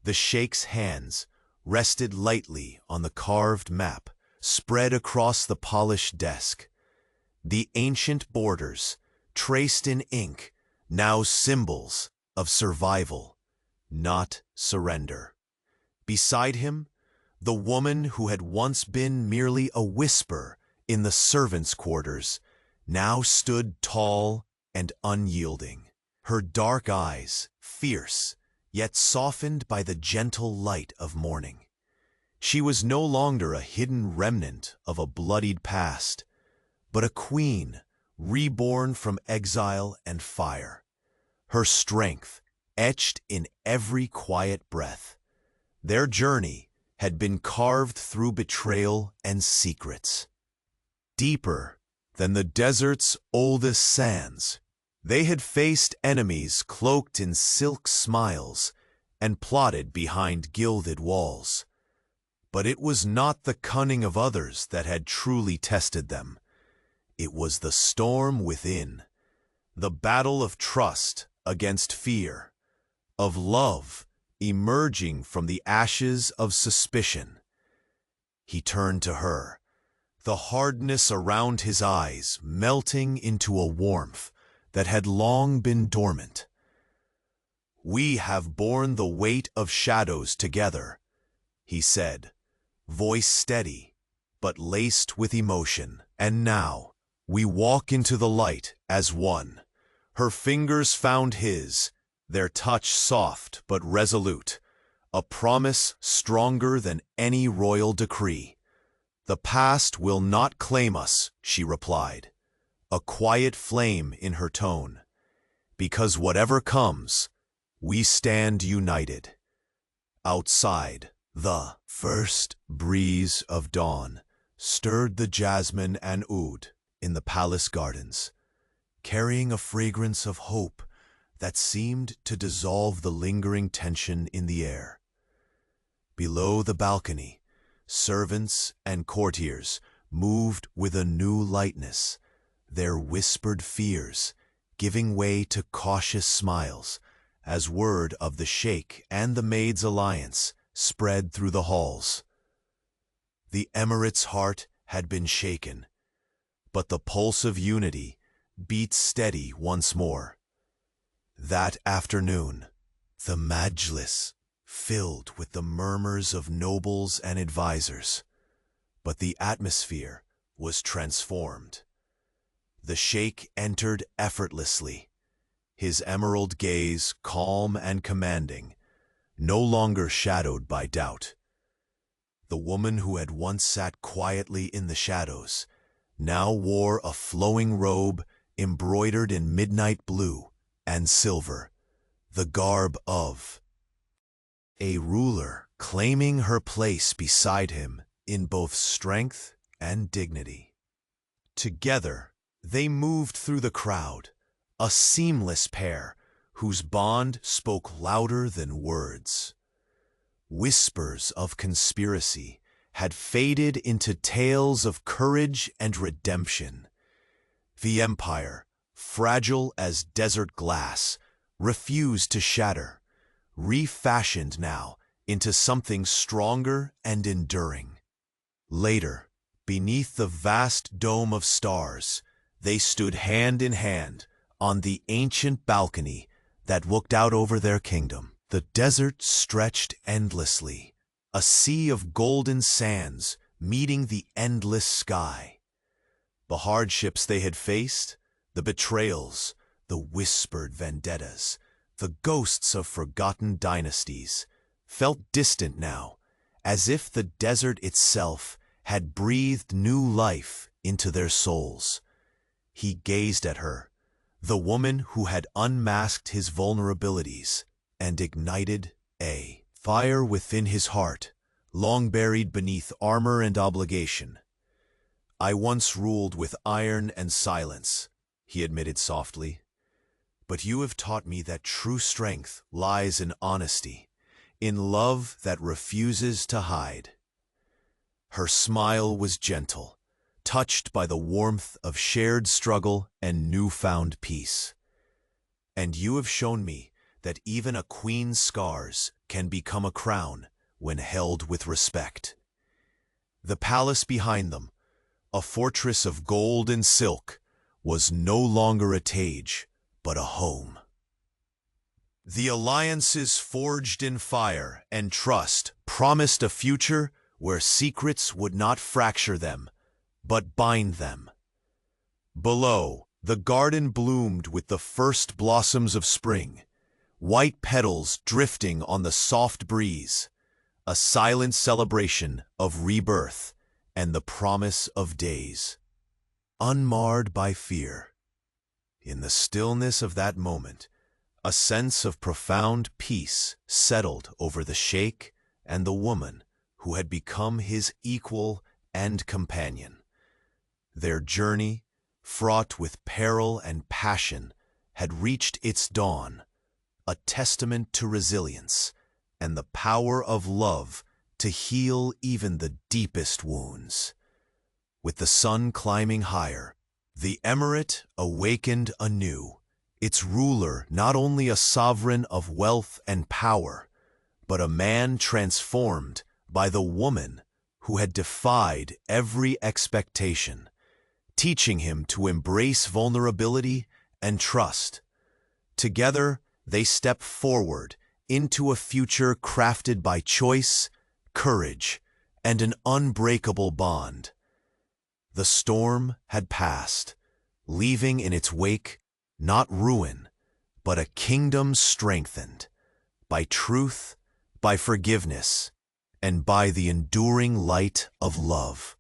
The sheikh's hands rested lightly on the carved map spread across the polished desk. The ancient borders, traced in ink, now symbols of survival, not surrender. Beside him, the woman who had once been merely a whisper in the servants' quarters now stood tall and unyielding, her dark eyes fierce, yet softened by the gentle light of morning. She was no longer a hidden remnant of a bloodied past, but a queen reborn from exile and fire, her strength etched in every quiet breath. Their journey had been carved through betrayal and secrets. Deeper than the desert's oldest sands, they had faced enemies cloaked in silk smiles and plotted behind gilded walls. But it was not the cunning of others that had truly tested them. It was the storm within, The battle of trust against fear, of love emerging from the ashes of suspicion. He turned to her, the hardness around his eyes melting into a warmth that had long been dormant. "We have borne the weight of shadows together," he said, voice steady, but laced with emotion. "And now we walk into the light as one." Her fingers found his, their touch soft but resolute, a promise stronger than any royal decree. "The past will not claim us," she replied, a quiet flame in her tone. "Because whatever comes, we stand united." Outside, the first breeze of dawn stirred the jasmine and oud in the palace gardens, carrying a fragrance of hope that seemed to dissolve the lingering tension in the air. Below the balcony, servants and courtiers moved with a new lightness, their whispered fears giving way to cautious smiles as word of the Sheikh and the Maid's alliance spread through the halls. The Emirate's heart had been shaken, but the pulse of unity beat steady once more. That afternoon, the majlis filled with the murmurs of nobles and advisors, but the atmosphere was transformed. The Sheikh entered effortlessly, his emerald gaze calm and commanding, no longer shadowed by doubt. The woman who had once sat quietly in the shadows now wore a flowing robe embroidered in midnight blue and silver, the garb of a ruler, claiming her place beside him in both strength and dignity. Together, they moved through the crowd, a seamless pair whose bond spoke louder than words. Whispers of conspiracy had faded into tales of courage and redemption. The empire, fragile as desert glass, refused to shatter, refashioned now into something stronger and enduring. Later, beneath the vast dome of stars, they stood hand in hand on the ancient balcony that looked out over their kingdom. The desert stretched endlessly, a sea of golden sands meeting the endless sky. The hardships they had faced, the betrayals, the whispered vendettas, the ghosts of forgotten dynasties, felt distant now, as if the desert itself had breathed new life into their souls. He gazed at her, the woman who had unmasked his vulnerabilities and ignited a fire within his heart, long buried beneath armor and obligation. "I once ruled with iron and silence," he admitted softly. "But you have taught me that true strength lies in honesty, in love that refuses to hide." Her smile was gentle, touched by the warmth of shared struggle and newfound peace. "And you have shown me that even a queen's scars can become a crown when held with respect." The palace behind them, a fortress of gold and silk, was no longer a tage, but a home. The alliances forged in fire and trust promised a future where secrets would not fracture them, but bind them. Below, the garden bloomed with the first blossoms of spring, white petals drifting on the soft breeze, a silent celebration of rebirth and the promise of days unmarred by fear. In the stillness of that moment, a sense of profound peace settled over the Sheikh and the woman who had become his equal and companion. Their journey, fraught with peril and passion, had reached its dawn, a testament to resilience and the power of love to heal even the deepest wounds. With the sun climbing higher, the emirate awakened anew, its ruler not only a sovereign of wealth and power, but a man transformed by the woman who had defied every expectation, teaching him to embrace vulnerability and trust. Together, they step forward into a future crafted by choice, courage, and an unbreakable bond. The storm had passed, leaving in its wake not ruin, but a kingdom strengthened by truth, by forgiveness, and by the enduring light of love.